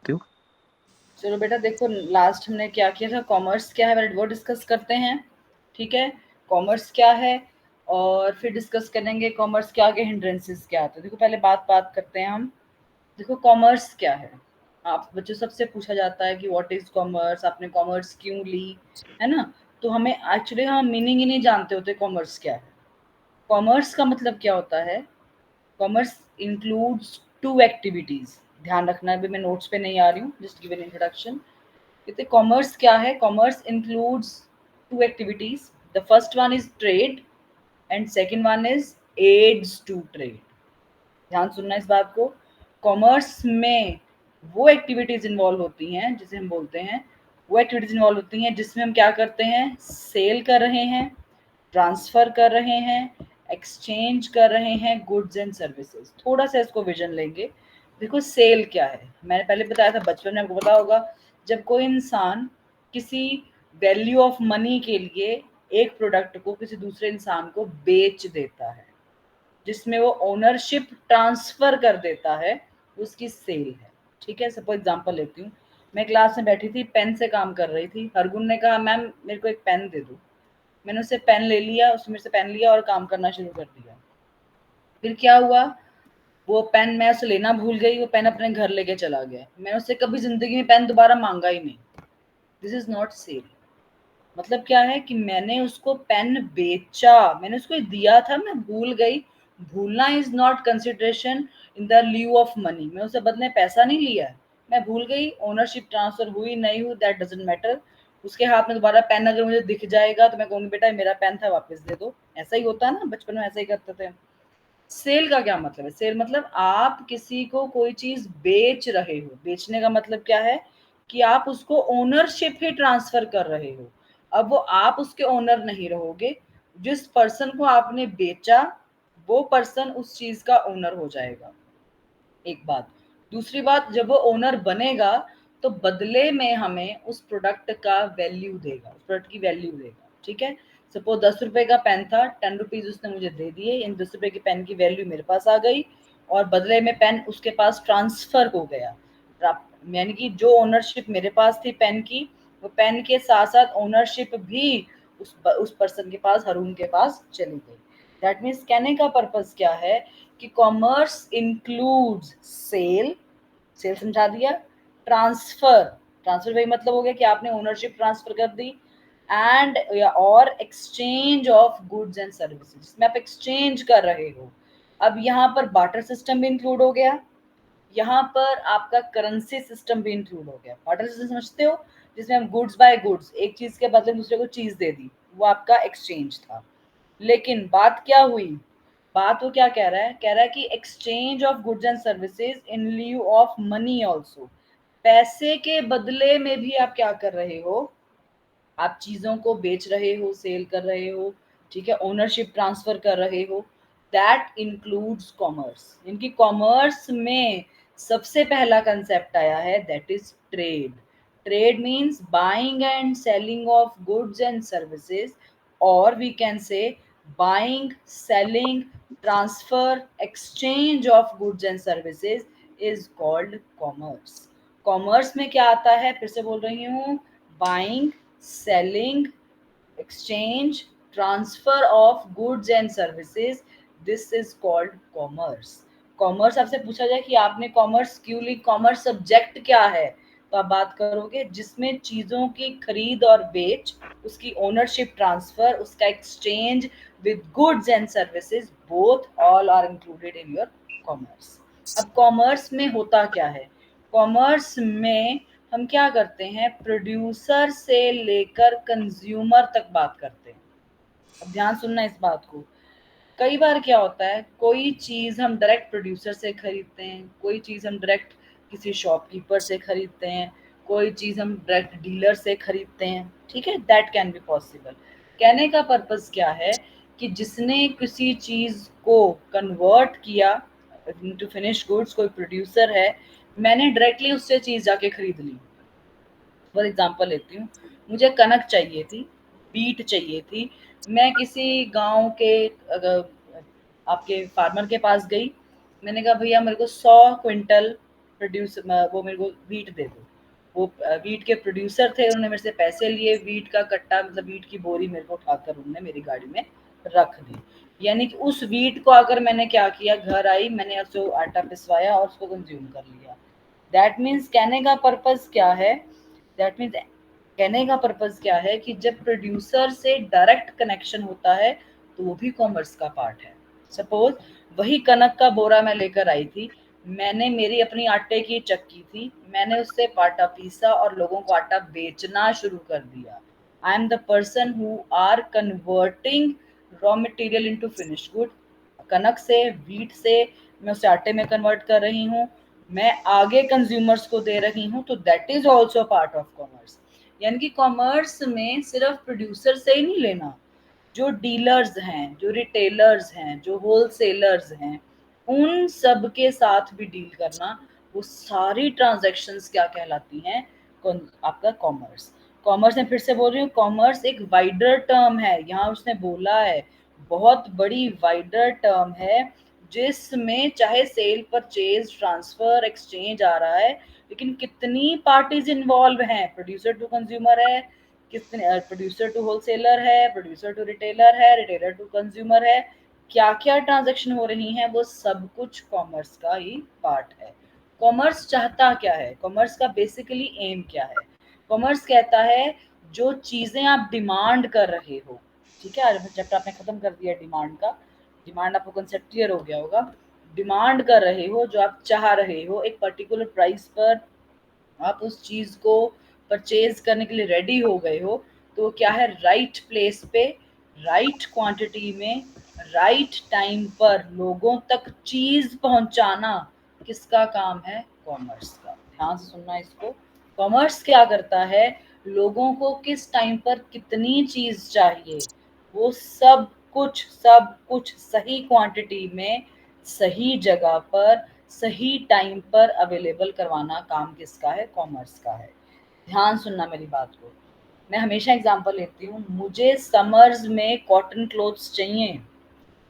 सकते हो। चलो बेटा देखो, लास्ट हमने क्या किया था, कॉमर्स क्या है वो डिस्कस करते हैं। ठीक है, कॉमर्स क्या है, और फिर डिस्कस करेंगे कॉमर्स के आगे हिंड्रेंसेस क्या आते हैं। देखो पहले बात करते हैं हम। देखो कॉमर्स क्या है, आप बच्चों सबसे पूछा जाता है कि व्हाट इज कॉमर्स, आपने कॉमर्स क्यों ली, है ना। तो हमें एक्चुअली हम मीनिंग ही नहीं जानते होते कॉमर्स क्या है। कॉमर्स का मतलब क्या होता है, कॉमर्स इंक्लूड्स टू एक्टिविटीज। ध्यान रखना, अभी मैं नोट्स पे नहीं आ रही हूँ, जस्ट गिव एन इंट्रोडक्शन। कहते कॉमर्स क्या है, commerce includes two activities. The first one is trade and second one is aids to trade. ध्यान सुनना इस बात को। कॉमर्स में वो एक्टिविटीज इन्वॉल्व होती हैं जिसे हम बोलते हैं, वो एक्टिविटीज इन्वॉल्व होती हैं जिसमें हम क्या करते हैं, सेल कर रहे हैं, ट्रांसफर कर रहे हैं, एक्सचेंज कर रहे हैं गुड्स एंड सर्विसेज। थोड़ा सा इसको विजन लेंगे। देखो सेल क्या है, मैंने पहले बताया था, बचपन में आपको पता होगा, जब कोई इंसान किसी वैल्यू ऑफ मनी के लिए एक प्रोडक्ट को किसी दूसरे इंसान को बेच देता है, जिसमें वो ओनरशिप ट्रांसफर कर देता है, उसकी सेल है। ठीक है, सपोज एग्जांपल लेती हूँ। मैं क्लास में बैठी थी, पेन से काम कर रही थी, हरगुन ने कहा मैम मेरे को एक पेन दे दो। मैंने उससे पेन ले लिया, उसने मेरे से पेन लिया और काम करना शुरू कर दिया। फिर क्या हुआ, वो पेन मैं उसे लेना भूल गई, वो पेन अपने घर लेके चला गया, मैंने उससे कभी जिंदगी में पेन दोबारा मांगा ही नहीं। This is not sale. मतलब क्या है कि मैंने उसको पेन बेचा, मैंने उसको दिया था, मैं भूल गई। भूलना is not consideration in the lieu of money. मैं उससे बदले पैसा नहीं लिया है, मैं भूल गई, ओनरशिप ट्रांसफर हुई नहीं हुई दैट डजंट मैटर। उसके हाथ में दोबारा पेन अगर मुझे दिख जाएगा तो मैं कहूंगी बेटा मेरा पेन था, वापस दे दो। ऐसा ही होता है ना, बचपन में ऐसा ही करते थे। सेल का क्या मतलब है, सेल मतलब आप किसी को कोई चीज बेच रहे हो। बेचने का मतलब क्या है कि आप उसको ओनरशिप ही ट्रांसफर कर रहे हो। अब वो आप उसके ओनर नहीं रहोगे, जिस पर्सन को आपने बेचा वो पर्सन उस चीज का ओनर हो जाएगा। एक बात। दूसरी बात, जब वो ओनर बनेगा तो बदले में हमें उस प्रोडक्ट का वैल्यू देगा, उस प्रोडक्ट की वैल्यू देगा। ठीक है, सपोज 10 रुपए का पेन था, 10 रुपीज उसने मुझे दे दिए, इन 10 रुपए के पेन की वैल्यू मेरे पास आ गई, और बदले में पेन उसके पास ट्रांसफर हो गया। यानी कि जो ओनरशिप मेरे पास थी पेन की, वो पेन के साथ साथ ओनरशिप भी उस पर्सन के पास, हरून के पास चली गई। दैट मीन्स कहने का पर्पस क्या है कि कॉमर्स इंक्लूड्स सेल, सेल समझा दिया, ट्रांसफर, ट्रांसफर वही मतलब हो गया कि आपने ओनरशिप ट्रांसफर कर दी, एंड या और exchange of goods and services, जिसमें आप एक्सचेंज कर रहे हो। अब यहाँ पर बार्टर सिस्टम भी इंक्लूड हो गया, यहाँ पर आपका करेंसी सिस्टम भी इंक्लूड हो गया। बार्टर सिस्टम समझते हो, जिसमें हम गुड्स बाय गुड्स, एक चीज के बदले दूसरे को चीज दे दी, वो आपका एक्सचेंज था। लेकिन बात क्या हुई, बात वो क्या कह रहा है, कह रहा है कि exchange of goods and services in lieu of money also. पैसे के बदले में भी आप क्या कर रहे हो, आप चीजों को बेच रहे हो, सेल कर रहे हो। ठीक है, ओनरशिप ट्रांसफर कर रहे हो। That includes commerce. इनकी कॉमर्स में सबसे पहला कंसेप्ट आया है, that is trade. Trade means buying and selling of goods and services, और we can say buying, selling, transfer, exchange of goods and services is called commerce. Commerce में क्या आता है, फिर से बोल रही हूँ, buying, selling, exchange, transfer of goods and services, this is called commerce। Commerce आपसे पूछा जाए कि आपने कॉमर्स क्यों ली, कॉमर्स सब्जेक्ट क्या है, तो आप बात करोगे जिसमें चीजों की खरीद और बेच, उसकी ओनरशिप ट्रांसफर, उसका exchange with goods and services, both all are included in your commerce. अब कॉमर्स में होता क्या है, कॉमर्स में हम क्या करते हैं, प्रोड्यूसर से लेकर कंज्यूमर तक बात करते हैं। अब ध्यान सुनना इस बात को। कई बार क्या होता है, कोई चीज हम डायरेक्ट प्रोड्यूसर से खरीदते हैं, कोई चीज हम डायरेक्ट किसी शॉपकीपर से खरीदते हैं, कोई चीज हम डायरेक्ट डीलर से खरीदते हैं। ठीक है, दैट कैन बी पॉसिबल। कहने का पर्पस क्या है कि जिसने किसी चीज को कन्वर्ट किया टू फिनिश गुड्स, कोई प्रोड्यूसर है, मैंने डायरेक्टली उससे चीज जाके खरीद ली। फॉर एग्जांपल लेती हूँ, मुझे कनक चाहिए थी, बीट चाहिए थी, मैं किसी गांव के आपके फार्मर के पास गई, मैंने कहा भैया मेरे को 100 क्विंटल वो मेरे को वीट दे दो। वो वीट के प्रोड्यूसर थे, उन्होंने मेरे से पैसे लिए, वीट का कट्टा मतलब वीट की बोरी मेरे को उठाकर उन्होंने मेरी गाड़ी में रख दी। यानी कि उस वीट को अगर मैंने क्या किया, घर आई, मैंने उसको आटा पिसवाया और उसको कंज्यूम कर लिया। दैट मीन्स कहने का पर्पज क्या है, दैट मीन्स कहने का पर्पज क्या है कि जब प्रोड्यूसर से डायरेक्ट कनेक्शन होता है तो वो भी कॉमर्स का पार्ट है। सपोज वही कनक का बोरा मैं लेकर आई थी, मैंने मेरी अपनी आटे की चक्की थी, मैंने उससे आटा पीसा और लोगों को आटा बेचना शुरू कर दिया। I am the person who are converting raw material into finish good. कनक से, वीट से मैं उसे आटे में कन्वर्ट कर रही हूँ, मैं आगे कंज्यूमर्स को दे रही हूँ, तो that is also part of commerce. यानी कि कॉमर्स में सिर्फ प्रोड्यूसर से ही नहीं लेना, जो डीलर्स हैं, जो रिटेलर्स हैं, जो होलसेलर्स हैं, उन सब के साथ भी डील करना, वो सारी ट्रांजैक्शंस क्या कहलाती हैं, आपका कॉमर्स। कॉमर्स में फिर से बोल रही हूँ, कॉमर्स एक वाइडर टर्म है, यहाँ उसने बोला है बहुत बड़ी वाइडर टर्म है, जिसमें चाहे सेल, परचेज, ट्रांसफर, एक्सचेंज आ रहा है, लेकिन कितनी पार्टीज इन्वॉल्व हैं, प्रोड्यूसर टू कंज्यूमर है, कितने प्रोड्यूसर टू होलसेलर है, प्रोड्यूसर टू रिटेलर है, रिटेलर टू कंज्यूमर है, क्या क्या ट्रांजैक्शन हो रही हैं, वो सब कुछ कॉमर्स का ही पार्ट है। कॉमर्स चाहता क्या है, कॉमर्स का बेसिकली एम क्या है, कॉमर्स कहता है जो चीजें आप डिमांड कर रहे हो, ठीक है, आज चैप्टर आपने खत्म कर दिया डिमांड का, डिमांड आपको कंसेप्ट क्लियर हो गया होगा। डिमांड कर रहे हो, जो आप चाह रहे हो एक पर्टिकुलर प्राइस पर, आप उस चीज को परचेज करने के लिए रेडी हो गए हो, तो क्या है, राइट प्लेस पे, राइट क्वांटिटी में, राइट टाइम पर लोगों तक चीज पहुंचाना किसका काम है, कॉमर्स का। ध्यान से सुनना इसको, कॉमर्स क्या करता है, लोगों को किस टाइम पर कितनी चीज चाहिए, वो सब कुछ सही क्वांटिटी में, सही जगह पर, सही टाइम पर अवेलेबल करवाना काम किसका है, कॉमर्स का है। ध्यान सुनना मेरी बात को, मैं हमेशा एग्जांपल लेती हूँ, मुझे समर्स में कॉटन क्लोथ्स चाहिए,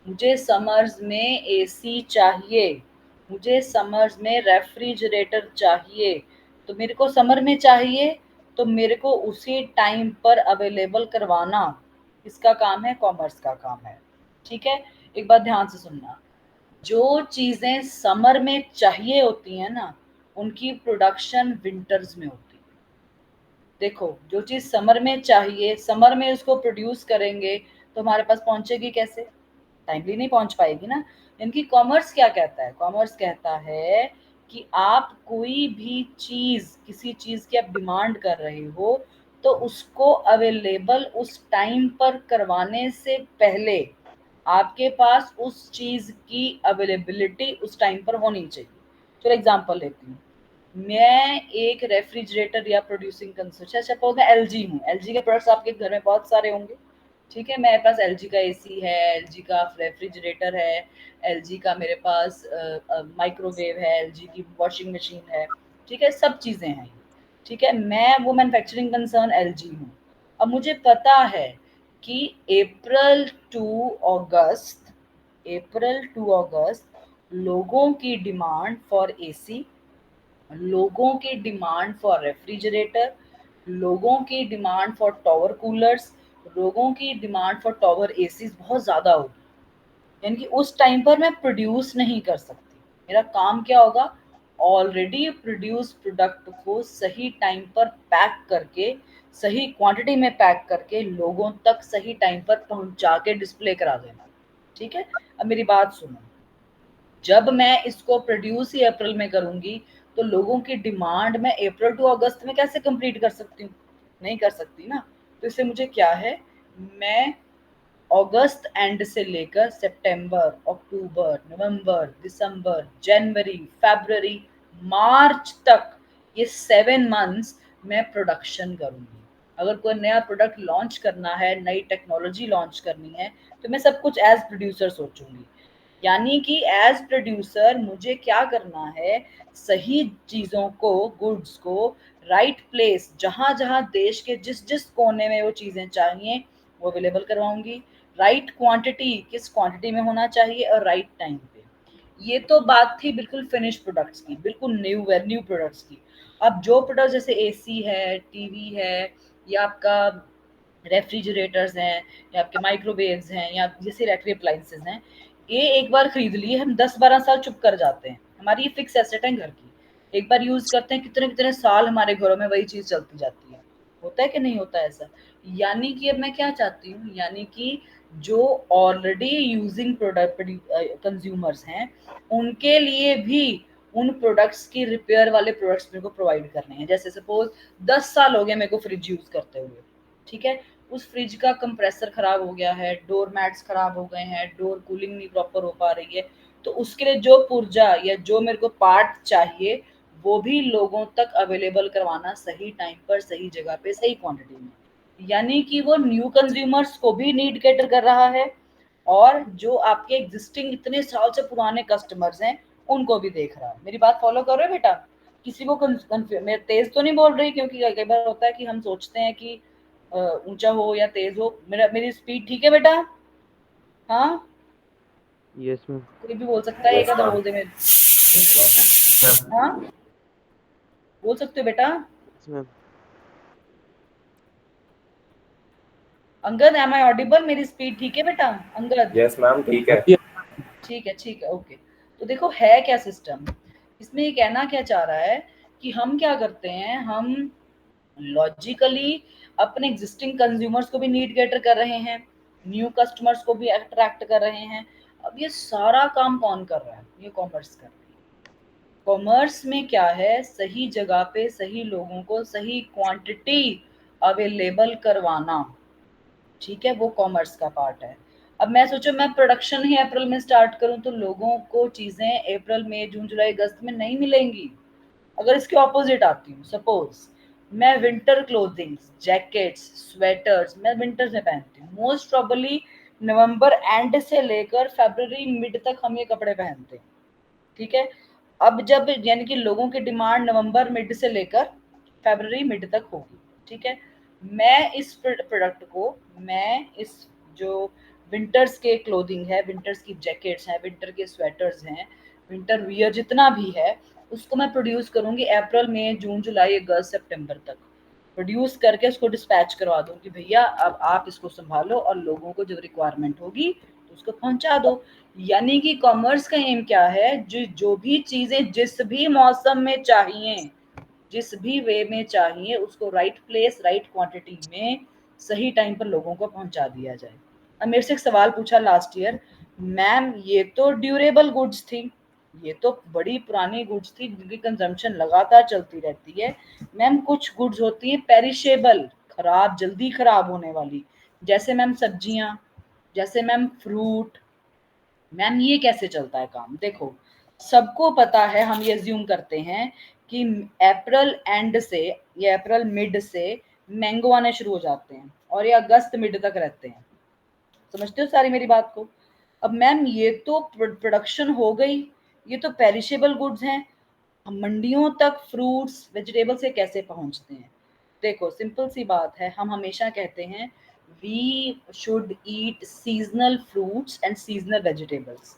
मुझे समर्स में एसी चाहिए, मुझे समर्स में रेफ्रिजरेटर चाहिए, तो मेरे को समर में चाहिए, तो मेरे को उसी टाइम पर अवेलेबल करवाना किसका काम है, कॉमर्स का काम है। ठीक है, एक बात ध्यान से सुनना, जो चीजें समर में चाहिए होती हैं ना, उनकी प्रोडक्शन विंटर्स में होती है। देखो, जो चीज समर में चाहिए, समर में उसको प्रोड्यूस करेंगे, तो हमारे पास पहुंचेगी कैसे, टाइमली नहीं पहुंच पाएगी ना। इनकी कॉमर्स क्या कहता है, कॉमर्स कहता है कि आप कोई भी चीज, किसी चीज की आप डिमांड कर रहे हो, तो उसको अवेलेबल उस टाइम पर करवाने से पहले आपके पास उस चीज की अवेलेबिलिटी उस टाइम पर होनी चाहिए। चलो एग्जांपल लेती हूँ, मैं एक रेफ्रिजरेटर या प्रोड्यूसिंग कंज्यूमर, सपोज मैं एलजी हूँ, एलजी के प्रोडक्ट्स आपके घर में बहुत सारे होंगे, ठीक है, मेरे पास एलजी का एसी है, एलजी का रेफ्रिजरेटर है, एलजी का मेरे पास माइक्रोवेव है, एलजी की वॉशिंग मशीन है, ठीक है, सब चीज़ें हैं, ठीक है, मैं वो मैन्युफैक्चरिंग कंसर्न एलजी हूँ। अब मुझे पता है कि अप्रैल टू अगस्त अप्रैल टू अगस्त लोगों की डिमांड फॉर एसी, लोगों की डिमांड फॉर रेफ्रिजरेटर, लोगों की डिमांड फॉर टॉवर कूलर्स, लोगों की डिमांड फॉर टॉवर एसीज बहुत ज़्यादा होगी। यानी कि उस टाइम पर मैं प्रोड्यूस नहीं कर सकती, मेरा काम क्या होगा, ऑलरेडी प्रोड्यूस प्रोडक्ट को सही टाइम पर पैक करके, सही क्वांटिटी में पैक करके लोगों तक सही टाइम पर पहुंचा के डिस्प्ले करा देना। ठीक है, अब मेरी बात सुनो, जब मैं इसको प्रोड्यूस ही अप्रैल में करूंगी, तो लोगों की डिमांड मैं अप्रैल टू अगस्त में कैसे कंप्लीट कर सकती हूँ, नहीं कर सकती ना। तो इससे मुझे क्या है, मैं अगस्त एंड से लेकर सितंबर, अक्टूबर, नवंबर, दिसंबर, जनवरी, फरवरी, मार्च तक, ये 7 मंथ्स मैं प्रोडक्शन करूंगी। अगर कोई नया प्रोडक्ट लॉन्च करना है, नई टेक्नोलॉजी लॉन्च करनी है, तो मैं सब कुछ एज प्रोड्यूसर सोचूंगी। यानी कि एज प्रोड्यूसर मुझे क्या करना है, सही चीज़ों को, गुड्स को राइट प्लेस, जहाँ जहाँ देश के जिस जिस कोने में वो चीज़ें चाहिए वो अवेलेबल करवाऊंगी, राइट क्वांटिटी, किस क्वांटिटी में होना चाहिए, और राइट टाइम पे। ये तो बात थी बिल्कुल फिनिश प्रोडक्ट्स की, बिल्कुल न्यू प्रोडक्ट्स की। अब जो प्रोडक्ट जैसे एसी है, टीवी है, या आपका रेफ्रिजरेटर्स हैं, या आपके माइक्रोवेव्स हैं, या जैसे इलेक्ट्रिक अप्लाइंसेस हैं, ये एक बार खरीद लिए हम 10-12 साल चुप कर जाते हैं। हमारी ये फिक्स एसेट है घर की, एक बार यूज करते हैं, कितने कितने साल हमारे घरों में वही चीज चलती जाती है। होता है कि नहीं होता है ऐसा? यानी कि अब मैं क्या चाहती हूँ, यानी कि जो ऑलरेडी यूजिंग प्रोडक्ट कंज्यूमर्स हैं, उनके लिए भी उन प्रोडक्ट्स की रिपेयर वाले प्रोडक्ट्स मेरे को प्रोवाइड करने हैं। जैसे सपोज 10 साल हो गए मेरे को फ्रिज यूज करते हुए, ठीक है, उस फ्रिज का कंप्रेसर खराब हो गया है, डोर मैट्स खराब हो गए हैं, डोर कूलिंग नहीं प्रॉपर हो पा रही है, तो उसके लिए जो पुर्जा या जो मेरे को पार्ट चाहिए, वो भी लोगों तक अवेलेबल करवाना सही टाइम पर, सही जगह पे, सही क्वांटिटी में। यानी कि वो न्यू कंज्यूमर्स को भी नीड कैटर कर रहा है, और जो आपके एग्जिस्टिंग इतने साल से पुराने कस्टमर्स हैं उनको भी देख रहा है। मेरी बात फॉलो कर रहे हो बेटा? किसी को मैं तेज तो नहीं बोल रही, क्योंकि कई बार होता है कि हम सोचते हैं कि ऊंचा हो या तेज हो। मेरी स्पीड ठीक है बेटा? हाँ, यस मैम। कोई भी बोल सकता है, एक यस आधा मैम। बोल दे मेरे। हाँ, बोल सकते हो बेटा। Yes ma'am. Angad, am I audible? मेरी स्पीड ठीक है बेटा अंगद? यस मैम, ठीक है। ठीक है, ठीक है, ओके। तो देखो है क्या सिस्टम, इसमें ये कहना क्या चाह रहा है कि हम क्या करते हैं, हम लॉजिकली अपने एग्जिस्टिंग कंज्यूमर्स को भी नीड कैटर कर रहे हैं, न्यू कस्टमर्स को भी अट्रैक्ट कर रहे हैं। अब ये सारा काम कौन कर रहा है? ये कॉमर्स कर रहा है। कॉमर्स में क्या है, सही जगह पे सही लोगों को सही क्वांटिटी अवेलेबल करवाना, ठीक है, वो कॉमर्स का पार्ट है। अब मैं सोचो मैं प्रोडक्शन ही अप्रैल में स्टार्ट करूं तो लोगों को चीजें अप्रैल मई जून जुलाई अगस्त में नहीं मिलेंगी। अगर इसके ऑपोजिट आती हूँ, सपोज मैं विंटर क्लोथिंग्स, जैकेट्स, स्वेटर्स मैं विंटर्स में पहनती हूँ, मोस्ट प्रोबेबली नवंबर एंड से लेकर फरवरी मिड तक हम ये कपड़े पहनते हैं, ठीक है। अब जब यानी कि लोगों की डिमांड नवंबर मिड से लेकर फरवरी मिड तक होगी, ठीक है, मैं इस प्रोडक्ट को, मैं इस जो विंटर्स के क्लोथिंग है, विंटर्स की जैकेट्स हैं, विंटर के स्वेटर्स हैं, विंटर वियर जितना भी है, उसको मैं प्रोड्यूस करूंगी अप्रैल मई जून जुलाई अगस्त सितंबर तक। प्रोड्यूस करके उसको डिस्पैच करवा दूं कि भैया अब आप इसको संभालो और लोगों को जब रिक्वायरमेंट होगी तो उसको पहुंचा दो। यानी कि कॉमर्स का एम क्या है, जो भी चीजें जिस भी मौसम में चाहिए, जिस भी वे में चाहिए, उसको राइट प्लेस राइट क्वांटिटी में सही टाइम पर लोगों को पहुंचा दिया जाए। अब मेरे से एक सवाल पूछा लास्ट ईयर, मैम ये तो ड्यूरेबल गुड्स थी, ये तो बड़ी पुरानी गुड्स थी जिनकी कंजम्पशन लगातार चलती रहती है। मैम कुछ गुड्स होती हैं पेरिशेबल, खराब, जल्दी खराब होने वाली, जैसे मैम सब्जियां, जैसे मैम फ्रूट। मैम ये कैसे चलता है काम? देखो सबको पता है, हम ये अज्यूम करते हैं कि अप्रैल एंड से या अप्रैल मिड से मैंगो आने शुरू हो जाते हैं और ये अगस्त मिड तक रहते हैं। समझते हो सारी मेरी बात को? अब मैम ये तो प्रोडक्शन हो गई, ये तो पेरिशेबल गुड्स हैं, हम मंडियों तक फ्रूट्स वेजिटेबल से कैसे पहुंचते हैं? देखो सिंपल सी बात है, हम हमेशा कहते हैं we should eat seasonal fruits and seasonal vegetables.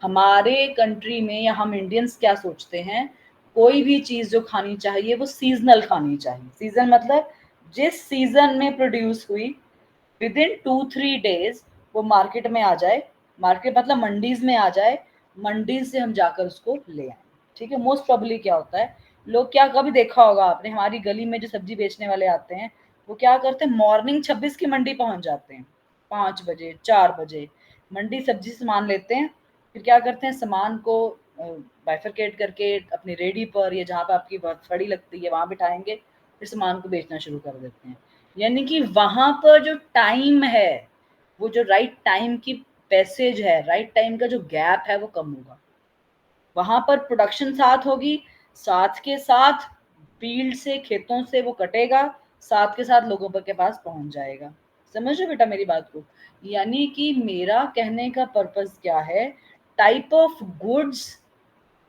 हमारे कंट्री में या हम इंडियंस क्या सोचते हैं, कोई भी चीज जो खानी चाहिए वो सीजनल खानी चाहिए। सीजन मतलब जिस सीजन में प्रोड्यूस हुई, विद इन 2-3 डेज वो मार्केट में आ जाए, मार्केट मतलब मंडीज में आ जाए, मंडीज से हम जाकर उसको ले आए, ठीक है। मोस्ट प्रॉब्ली क्या होता है, लोग क्या, कभी देखा होगा आपने हमारी गली में जो सब्जी बेचने वाले आते हैं, वो क्या करते हैं, मॉर्निंग 26 की मंडी पहुंच जाते हैं, 5 बजे 4 बजे मंडी सब्जी सामान लेते हैं, फिर क्या करते हैं, सामान को बाइफरकेट करके अपनी रेडी पर या जहाँ पे आपकी फड़ी लगती है वहां बिठाएंगे, फिर सामान को बेचना शुरू कर देते हैं। यानी कि वहां पर जो टाइम है, वो जो राइट टाइम की पैसेज है, राइट टाइम का जो गैप है वो कम होगा। वहां पर प्रोडक्शन साथ होगी, साथ के साथ फील्ड से, खेतों से वो कटेगा, साथ के साथ लोगों पर के पास पहुंच जाएगा। समझ रहे हो बेटा मेरी बात को? यानी कि मेरा कहने का पर्पस क्या है, type of goods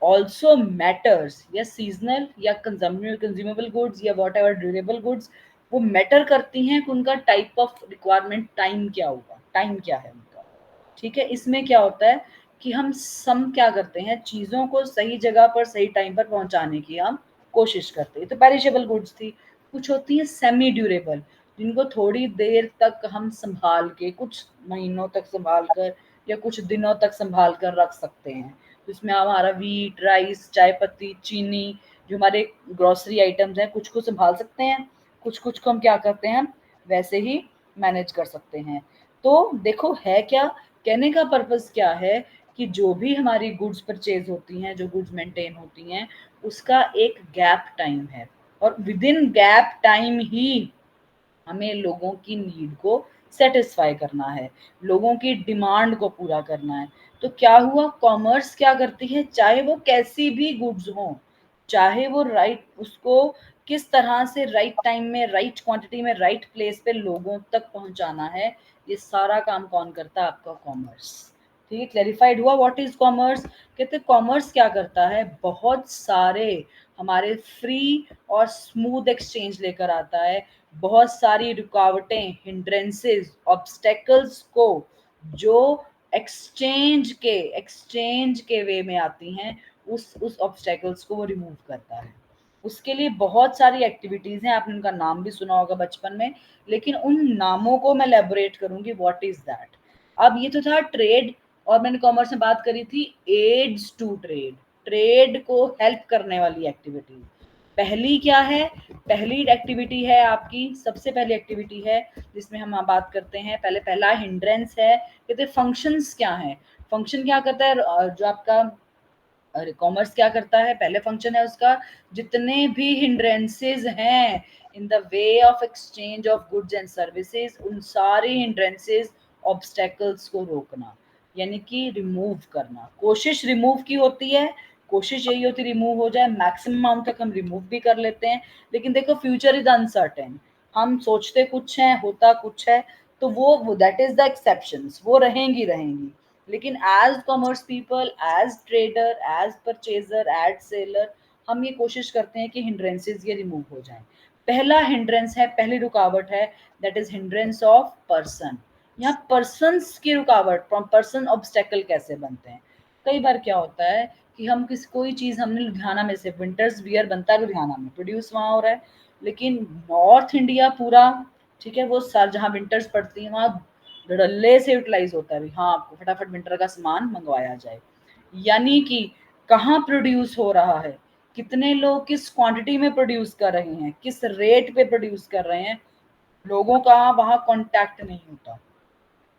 also matters, या सीजनल या कंज्यूमेबल गुड्स या वॉट एवर ड्यूरेबल गुड्स, वो मैटर करती हैं कि उनका टाइप ऑफ रिक्वायरमेंट टाइम क्या होगा, टाइम क्या है उनका, ठीक है। इसमें क्या होता है कि हम क्या करते हैं, चीज़ों को सही जगह पर सही टाइम पर पहुंचाने की हम कोशिश करते हैं। तो पेरिशेबल गुड्स थी। कुछ होती हैं सेमी ड्यूरेबल, जिनको थोड़ी देर तक हम संभाल के, कुछ महीनों तक संभाल कर या कुछ दिनों तक संभाल कर रख सकते हैं। जिसमें हमारा वीट, राइस, चाय पत्ती, चीनी, जो हमारे ग्रोसरी आइटम्स हैं, कुछ को संभाल सकते हैं, कुछ कुछ को हम क्या करते हैं, वैसे ही मैनेज कर सकते हैं। तो देखो है क्या, कहने का पर्पस क्या है कि जो भी हमारी गुड्स परचेज होती हैं, जो गुड्स मेंटेन होती हैं, उसका एक गैप टाइम है, और विद इन गैप टाइम ही हमें लोगों की नीड को सेटिस्फाई करना है, लोगों की डिमांड को पूरा करना है। तो क्या हुआ, कॉमर्स क्या करती है, चाहे वो कैसी भी गुड्स हो, चाहे वो राइट, उसको किस तरह से राइट टाइम में, राइट क्वांटिटी में, राइट प्लेस पे लोगों तक पहुंचाना है, ये सारा काम कौन करता है, आपका कॉमर्स। ठीक है, क्लैरिफाइड हुआ व्हाट इज कॉमर्स। कहते कॉमर्स क्या करता है, बहुत सारे हमारे फ्री और स्मूथ एक्सचेंज लेकर आता है, बहुत सारी रुकावटें, हिंड्रेंसेस, ऑब्स्टेकल्स को, जो एक्सचेंज के वे में आती हैं, उस ऑब्स्टेकल्स को वो रिमूव करता है। उसके लिए बहुत सारी एक्टिविटीज हैं, आपने उनका नाम भी सुना होगा बचपन में, लेकिन उन नामों को मैं एलेबोरेट करूंगी, व्हाट इज दैट। अब ये तो था ट्रेड, और मैंने कॉमर्स में बात करी थी एड्स टू ट्रेड, ट्रेड को हेल्प करने वाली एक्टिविटीज। पहली क्या है, पहली एक्टिविटी है आपकी, सबसे पहली एक्टिविटी है जिसमें हम बात करते हैं, पहला हिंड्रेंस है, कहते फंक्शंस क्या है। फंक्शन क्या करता है, जो आपका कॉमर्स क्या करता है, पहले फंक्शन है उसका, जितने भी हिंड्रेंसेस हैं in the way of exchange of goods and services, उन सारे हिंड्रेंसेस, ऑब्स्टेकल्स को रोकना, यानी कि रिमूव करना। कोशिश रिमूव की होती है, कोशिश यही होती है रिमूव हो जाए, मैक्सिमम अमाउंट तक हम रिमूव भी कर लेते हैं, लेकिन देखो फ्यूचर इज अनसर्टेन, हम सोचते कुछ है, होता कुछ है, तो वो दैट इज द एक्सेप्शंस, वो रहेंगी। लेकिन as commerce people, as trader, as purchaser, as seller, हम ये कोशिश करते हैं कि हिंड्रेंसेस ये रिमूव हो जाएं। पहला हिंड्रेंस है, पहली रुकावट है, that is hindrance of person. यहाँ पर्सन्स की रुकावट, फ्रॉम पर्सन ऑब्स्टेकल कैसे बनते हैं। कई बार क्या होता है कि हम कोई चीज, हमने लुधियाना में से विंटर्स वियर बनता है, लुधियाना में प्रोड्यूस वहां हो रहा है, लेकिन नॉर्थ इंडिया पूरा, ठीक है, वो सर जहाँ विंटर्स पड़ती है वहां धड़ल्ले से यूटिलाइज होता है, हाँ आपको फटाफट विंटर का सामान मंगवाया जाए। यानी कि कहाँ प्रोड्यूस हो रहा है, कितने लोग किस क्वांटिटी में प्रोड्यूस कर रहे हैं, किस रेट पे प्रोड्यूस कर रहे हैं, लोगों का वहां कांटेक्ट नहीं होता,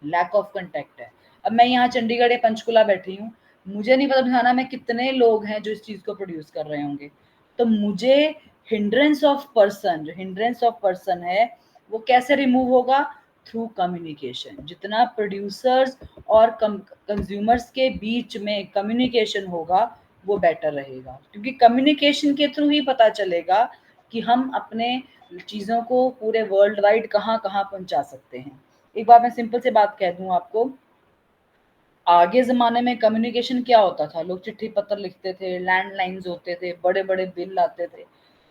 लैक ऑफ कांटेक्ट है। अब मैं यहाँ चंडीगढ़ या पंचकुला बैठी हूँ, मुझे नहीं पता लुधियाना में कितने लोग हैं जो इस चीज को प्रोड्यूस कर रहे होंगे। तो मुझे हिंड्रेंस ऑफ पर्सन है, वो कैसे रिमूव होगा, थ्रू कम्युनिकेशन। जितना प्रोड्यूसर्स और कंज्यूमर्स के बीच में कम्युनिकेशन होगा, वो बेटर रहेगा, क्योंकि कम्युनिकेशन के थ्रू ही पता चलेगा कि हम अपने चीज़ों को पूरे वर्ल्ड वाइड कहाँ कहाँ पहुंचा सकते हैं। एक बार मैं सिंपल से बात कह दूं आपको, आगे जमाने में कम्युनिकेशन क्या होता था, लोग चिट्ठी पत्र लिखते थे, लैंडलाइंस होते थे, बड़े बड़े बिल आते थे।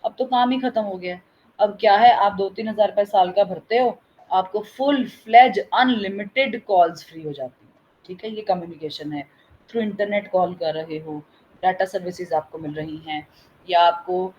अब तो काम ही खत्म हो गया है। अब क्या है, आप 2-3 हज़ार रुपए साल का भरते हो, आपको full fledge unlimited calls free हो जाती है। ठीक है, ये कम्युनिकेशन है। थ्रू इंटरनेट कॉल कर रहे हो, डाटा सर्विसेज आपको मिल रही हैं, या आपको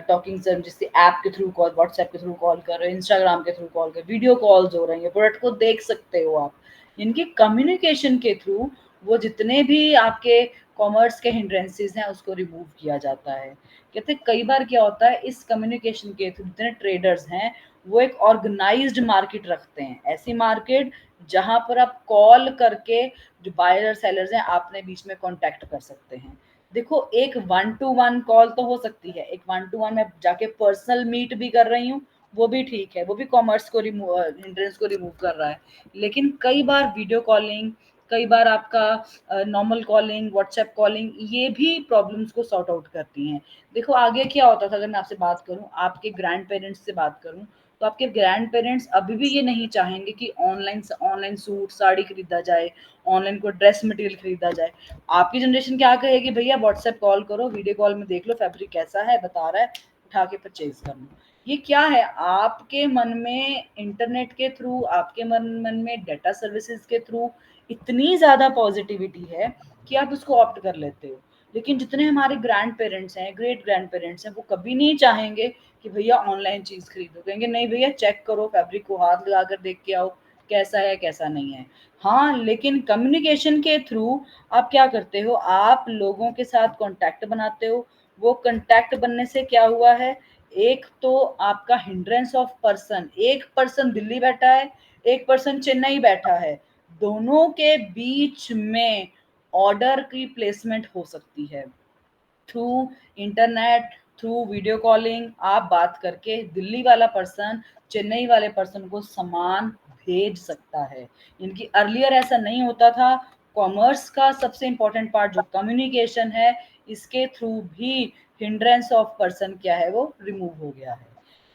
टॉकिंग सर्विस जैसे ऐप के थ्रू कॉल, व्हाट्सएप के थ्रू कॉल कर रहे हो, इंस्टाग्राम के थ्रू कॉल कर, वीडियो कॉल्स हो रही है, प्रोडक्ट को देख सकते हो आप। इनकी कम्युनिकेशन के थ्रू वो जितने भी आपके कॉमर्स के हिंड्रेंसेस हैं उसको रिमूव किया जाता है। कहते हैं कई बार क्या होता है, इस कम्युनिकेशन के थ्रू जितने ट्रेडर्स हैं वो एक ऑर्गेनाइज्ड मार्केट रखते हैं, ऐसी मार्केट जहां पर आप कॉल करके जो बायर सेलर्स हैं आपने बीच में कांटेक्ट कर सकते हैं। देखो एक 1-to-1 कॉल तो हो सकती है, एक 1-to-1 में जाके पर्सनल मीट भी कर रही हूँ, वो भी ठीक है, वो भी कॉमर्स को रिमूव, हिंड्रेंस को रिमूव कर रहा है। लेकिन कई बार वीडियो कॉलिंग, कई बार आपका नॉर्मल कॉलिंग, व्हाट्सएप कॉलिंग, ये भी प्रॉब्लम्स को सॉर्ट आउट करती हैं। देखो आगे क्या होता था, अगर मैं आपसे बात करूं, आपके ग्रैंड पेरेंट्स से बात करूं, तो आपके ग्रैंड पेरेंट्स अभी भी ये नहीं चाहेंगे कि ऑनलाइन ऑनलाइन सूट साड़ी खरीदा जाए, ऑनलाइन कोई ड्रेस मटेरियल खरीदा जाए। आपकी जनरेशन क्या कहेगी, भैया व्हाट्सएप कॉल करो, वीडियो कॉल में देख लो फैब्रिक कैसा है, बता रहा है, उठा के परचेज कर लो। ये क्या है, आपके मन में इंटरनेट के थ्रू, आपके मन मन में डेटा सर्विसेज के थ्रू इतनी ज्यादा पॉजिटिविटी है कि आप उसको ऑप्ट कर लेते हो। लेकिन जितने हमारे ग्रैंड पेरेंट्स हैं, ग्रेट ग्रैंड पेरेंट्स हैं, वो कभी नहीं चाहेंगे कि भैया ऑनलाइन चीज़ खरीदो। कहेंगे नहीं भैया, चेक करो, फैब्रिक को हाथ लगा कर देख के आओ कैसा है कैसा नहीं है। हाँ, लेकिन कम्युनिकेशन के थ्रू आप क्या करते हो, आप लोगों के साथ कॉन्टैक्ट बनाते हो। वो कॉन्टैक्ट बनने से क्या हुआ है, एक तो आपका हिंड्रेंस ऑफ पर्सन, एक पर्सन दिल्ली बैठा है, एक पर्सन चेन्नई बैठा है, दोनों के बीच में ऑर्डर की प्लेसमेंट हो सकती है through internet, through video calling. आप बात करके दिल्ली वाला पर्सन चेन्नई वाले पर्सन को सामान भेज सकता है। इनकी अर्लियर ऐसा नहीं होता था। कॉमर्स का सबसे इंपॉर्टेंट पार्ट जो कम्युनिकेशन है, इसके थ्रू भी हिंड्रेंस ऑफ पर्सन क्या है, वो रिमूव हो गया है।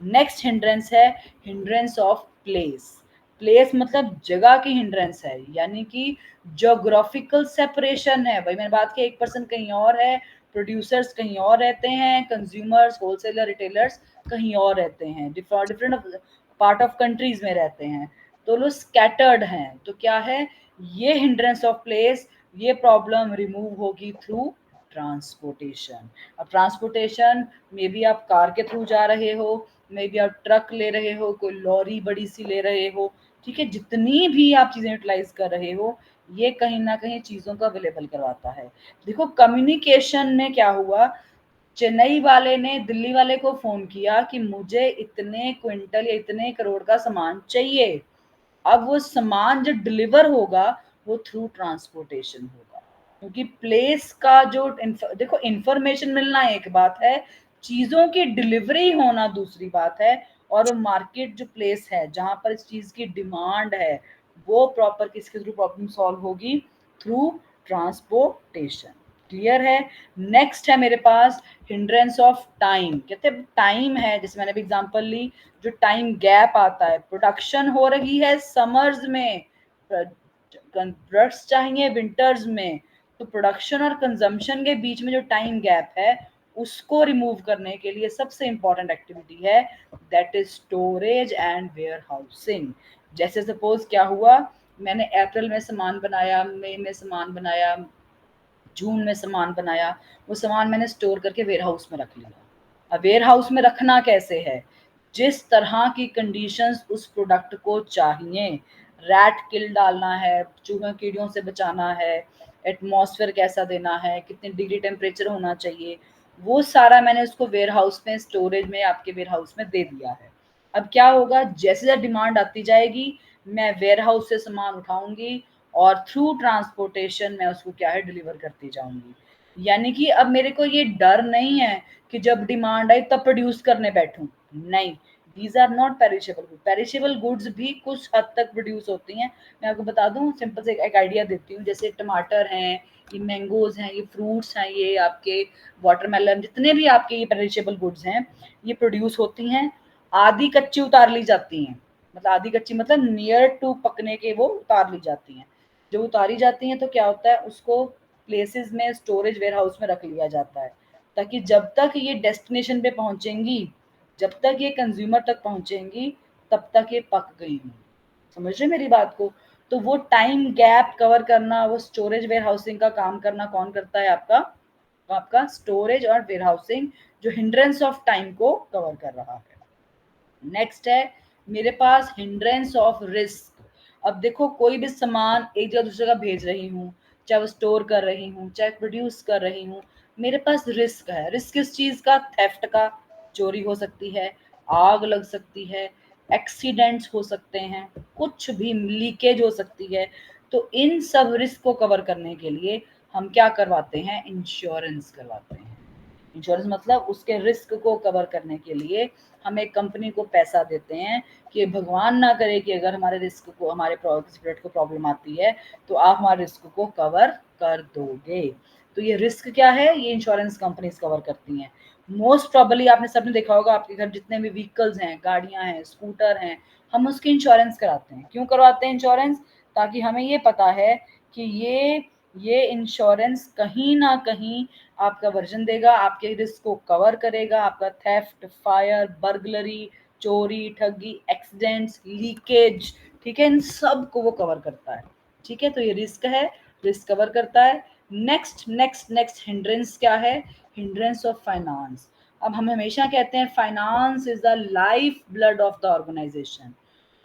नेक्स्ट हिंड्रेंस है हिंड्रेंस ऑफ प्लेस। प्लेस मतलब जगह की हिंड्रेंस है, यानी कि जोग्राफिकल सेपरेशन है। भाई मैंने बात की, एक पर्सन कहीं और है, प्रोड्यूसर्स कहीं और रहते हैं, कंज्यूमर्स, होलसेलर, रिटेलर्स कहीं और रहते हैं, डिफरेंट पार्ट ऑफ कंट्रीज में रहते हैं, तो लोग स्कैटर्ड हैं। तो क्या है, ये हिंड्रेंस ऑफ प्लेस, ये प्रॉब्लम रिमूव होगी थ्रू ट्रांसपोर्टेशन। अब ट्रांसपोर्टेशन में भी आप कार के थ्रू जा रहे हो, मे बी आप ट्रक ले रहे हो, कोई लॉरी बड़ी सी ले रहे हो, ठीक है, जितनी भी आप चीज़ें यूटिलाइज कर रहे हो, ये कहीं ना कहीं चीज़ों को अवेलेबल करवाता है। देखो कम्युनिकेशन में क्या हुआ, चेन्नई वाले ने दिल्ली वाले को फोन किया कि मुझे इतने क्विंटल या इतने करोड़ का सामान चाहिए। अब वो सामान जो डिलीवर होगा वो थ्रू ट्रांसपोर्टेशन होगा, क्योंकि प्लेस का जो देखो इंफॉर्मेशन मिलना एक बात है, चीजों की डिलीवरी होना दूसरी बात है। और वो मार्केट जो प्लेस है जहां पर इस चीज की डिमांड है, वो प्रॉपर किसके थ्रू प्रॉब्लम सॉल्व होगी, थ्रू ट्रांसपोर्टेशन। क्लियर है। नेक्स्ट है मेरे पास हिंड्रेंस ऑफ टाइम। कहते हैं टाइम है, जैसे मैंने भी एग्जांपल ली, जो टाइम गैप आता है, प्रोडक्शन हो रही है समर्स में, प्रोडक्ट्स चाहिए विंटर्स में, तो प्रोडक्शन और कंजम्पशन के बीच में जो टाइम गैप है, उसको रिमूव करने के लिए सबसे इंपॉर्टेंट एक्टिविटी है, that is storage and warehousing. जैसे सपोज क्या हुआ, मैंने अप्रैल में सामान बनाया, मई में सामान बनाया, जून में सामान बनाया, वो सामान मैंने स्टोर करके वेयर हाउस में रख लिया। अब वेयर हाउस में रखना कैसे है, जिस तरह की कंडीशंस उस प्रोडक्ट को चाहिए, रैट किल डालना है, चूहे कीड़ियों से बचाना है, एटमॉस्फेयर कैसा देना है, कितने डिग्री टेम्परेचर होना चाहिए, वो सारा मैंने उसको वेयर हाउस में, स्टोरेज में, आपके वेयर हाउस में दे दिया है। अब क्या होगा, जैसे जैसे डिमांड आती जाएगी, मैं वेयर हाउस से सामान उठाऊंगी और थ्रू ट्रांसपोर्टेशन मैं उसको क्या है, डिलीवर करती जाऊंगी। यानी कि अब मेरे को ये डर नहीं है कि जब डिमांड आई तब प्रोड्यूस करने बैठूं। नहीं, these are not perishable good. Perishable goods भी कुछ हद तक प्रोड्यूस होती हैं। मैं आपको बता दूं, सिंपल से एक आइडिया देती हूँ, जैसे टमाटर हैं, ये मैंगोज हैं, ये फ्रूट्स हैं, ये आपके वाटरमेलन, जितने भी आपके ये पेरिशेबल गुड्स हैं, ये प्रोड्यूस होती हैं, आधी कच्ची उतार ली जाती हैं। मतलब आधी कच्ची मतलब नियर टू पकने के वो उतार ली जाती हैं। जब उतारी जाती हैं तो क्या होता है, उसको प्लेसेस में, स्टोरेज वेयर हाउस में रख लिया जाता है, ताकि जब तक ये डेस्टिनेशन पे पहुंचेंगी, जब तक ये कंज्यूमर तक पहुंचेंगी, तब तक ये पक गई हों। समझ रहे मेरी बात को। तो वो टाइम गैप कवर करना, वो स्टोरेज वेयर हाउसिंग का काम करना कौन करता है, आपका, तो आपका स्टोरेज और वेयर हाउसिंग, जो हिंड्रेंस ऑफ टाइम को कवर कर रहा है। नेक्स्ट है मेरे पास हिंड्रेंस ऑफ रिस्क। अब देखो कोई भी सामान एक जगह दूसरी जगह भेज रही हूँ, चाहे वो स्टोर कर रही हूँ, चाहे प्रोड्यूस कर रही हूँ, मेरे पास रिस्क है। रिस्क किस चीज़ का, थेफ्ट का, चोरी हो सकती है, आग लग सकती है, एक्सीडेंट्स हो सकते हैं, कुछ भी लीकेज हो सकती है। तो इन सब रिस्क को कवर करने के लिए हम क्या करवाते हैं, इंश्योरेंस करवाते हैं। इंश्योरेंस मतलब उसके रिस्क को कवर करने के लिए हम एक कंपनी को पैसा देते हैं कि भगवान ना करे कि अगर हमारे रिस्क को, हमारे किसी प्रोडक्ट को प्रॉब्लम आती है, तो आप हमारे रिस्क को कवर कर दोगे। तो ये रिस्क क्या है, ये इंश्योरेंस कंपनीज कवर करती हैं। मोस्ट प्रॉबली आपने सबने देखा होगा, आपके घर जितने भी व्हीकल्स हैं, गाड़ियां हैं, स्कूटर हैं, हम उसकी इंश्योरेंस कराते हैं। क्यों करवाते हैं इंश्योरेंस, ताकि हमें ये पता है कि ये इंश्योरेंस कहीं ना कहीं आपका वर्जन देगा, आपके रिस्क को कवर करेगा, आपका थेफ्ट, फायर, बर्गलरी, चोरी, ठगी, एक्सीडेंट्स, लीकेज, ठीक है, इन सब को वो कवर करता है। ठीक है, तो ये रिस्क है, रिस्क कवर करता है। नेक्स्ट नेक्स्ट नेक्स्ट हिंड्रेंस क्या है? Hindrance of finance. अब हम हमेशा कहते हैं finance is the life blood of the organization.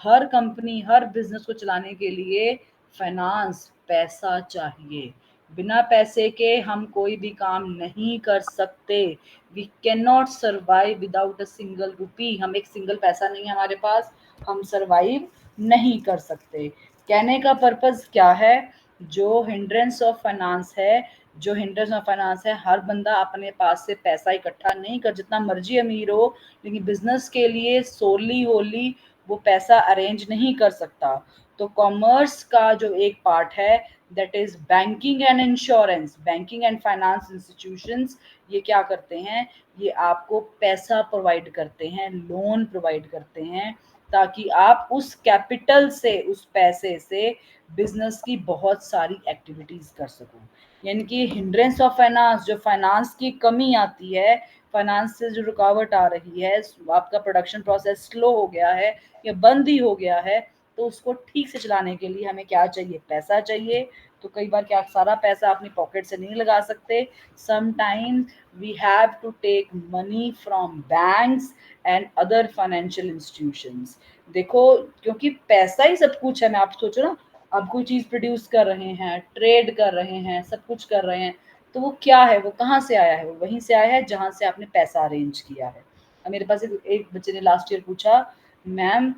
हर कंपनी, हर बिजनेस को चलाने के लिए फाइनेंस, पैसा चाहिए। बिना पैसे के हम कोई भी काम नहीं कर सकते। We can not survive without a single rupee. हम एक सिंगल पैसा नहीं है हमारे पास, हम सर्वाइव नहीं कर सकते। कहने का पर्पस क्या है? जो हिंड्रेंस ऑफ फाइनेंस है, जो हिंड्रेंस ऑफ फाइनेंस है, हर बंदा अपने पास से पैसा इकट्ठा नहीं कर, जितना मर्जी अमीर हो, लेकिन बिजनेस के लिए सोली होली वो पैसा अरेंज नहीं कर सकता। तो कॉमर्स का जो एक पार्ट है, that is banking and insurance, banking and finance institutions, ये क्या करते हैं? ये आपको पैसा प्रोवाइड करते हैं, लोन प्रोवाइड करते हैं, ताकि आप उस कैपिटल से, उस पैसे से बिजनेस की बहुत सारी एक्टिविटीज कर सको। यानी कि हिंड्रेंस ऑफ फाइनेंस, जो फाइनेंस की कमी आती है, फाइनेंस से जो रुकावट आ रही है, आपका प्रोडक्शन प्रोसेस स्लो हो गया है या बंद ही हो गया है, तो उसको ठीक से चलाने के लिए हमें क्या चाहिए? पैसा चाहिए। तो कई बार क्या सारा पैसा अपनी पॉकेट से नहीं लगा सकते, sometimes we have to take money from banks and other financial institutions. देखो, क्योंकि पैसा ही सब कुछ है। मैं आप सोचो ना, आप कोई चीज़ प्रोड्यूस कर रहे हैं, ट्रेड कर रहे हैं, सब कुछ कर रहे हैं, तो वो क्या है? वो कहाँ से आया है? वो वहीं से आया है जहाँ से आपने पैसा अरेंज किया है। अब मेरे पास एक बच्चे ने लास्ट ईयर पूछा, मैम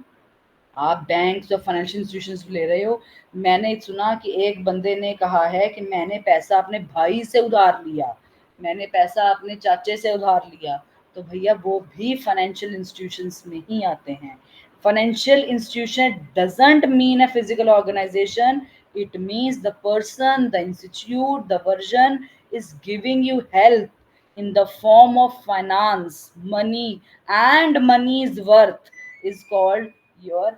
आप बैंक्स और फाइनेंशियल इंस्टीट्यूशंस ले रहे हो, मैंने सुना कि एक बंदे ने कहा है कि मैंने पैसा अपने भाई से उधार लिया, मैंने पैसा अपने चाचे से उधार लिया। तो भैया वो भी फाइनेंशियल इंस्टीट्यूशंस में ही आते हैं। Financial institution doesn't mean a physical organization, it means the person, the institute, the version is giving you help in the form of finance, money, and money's worth is called your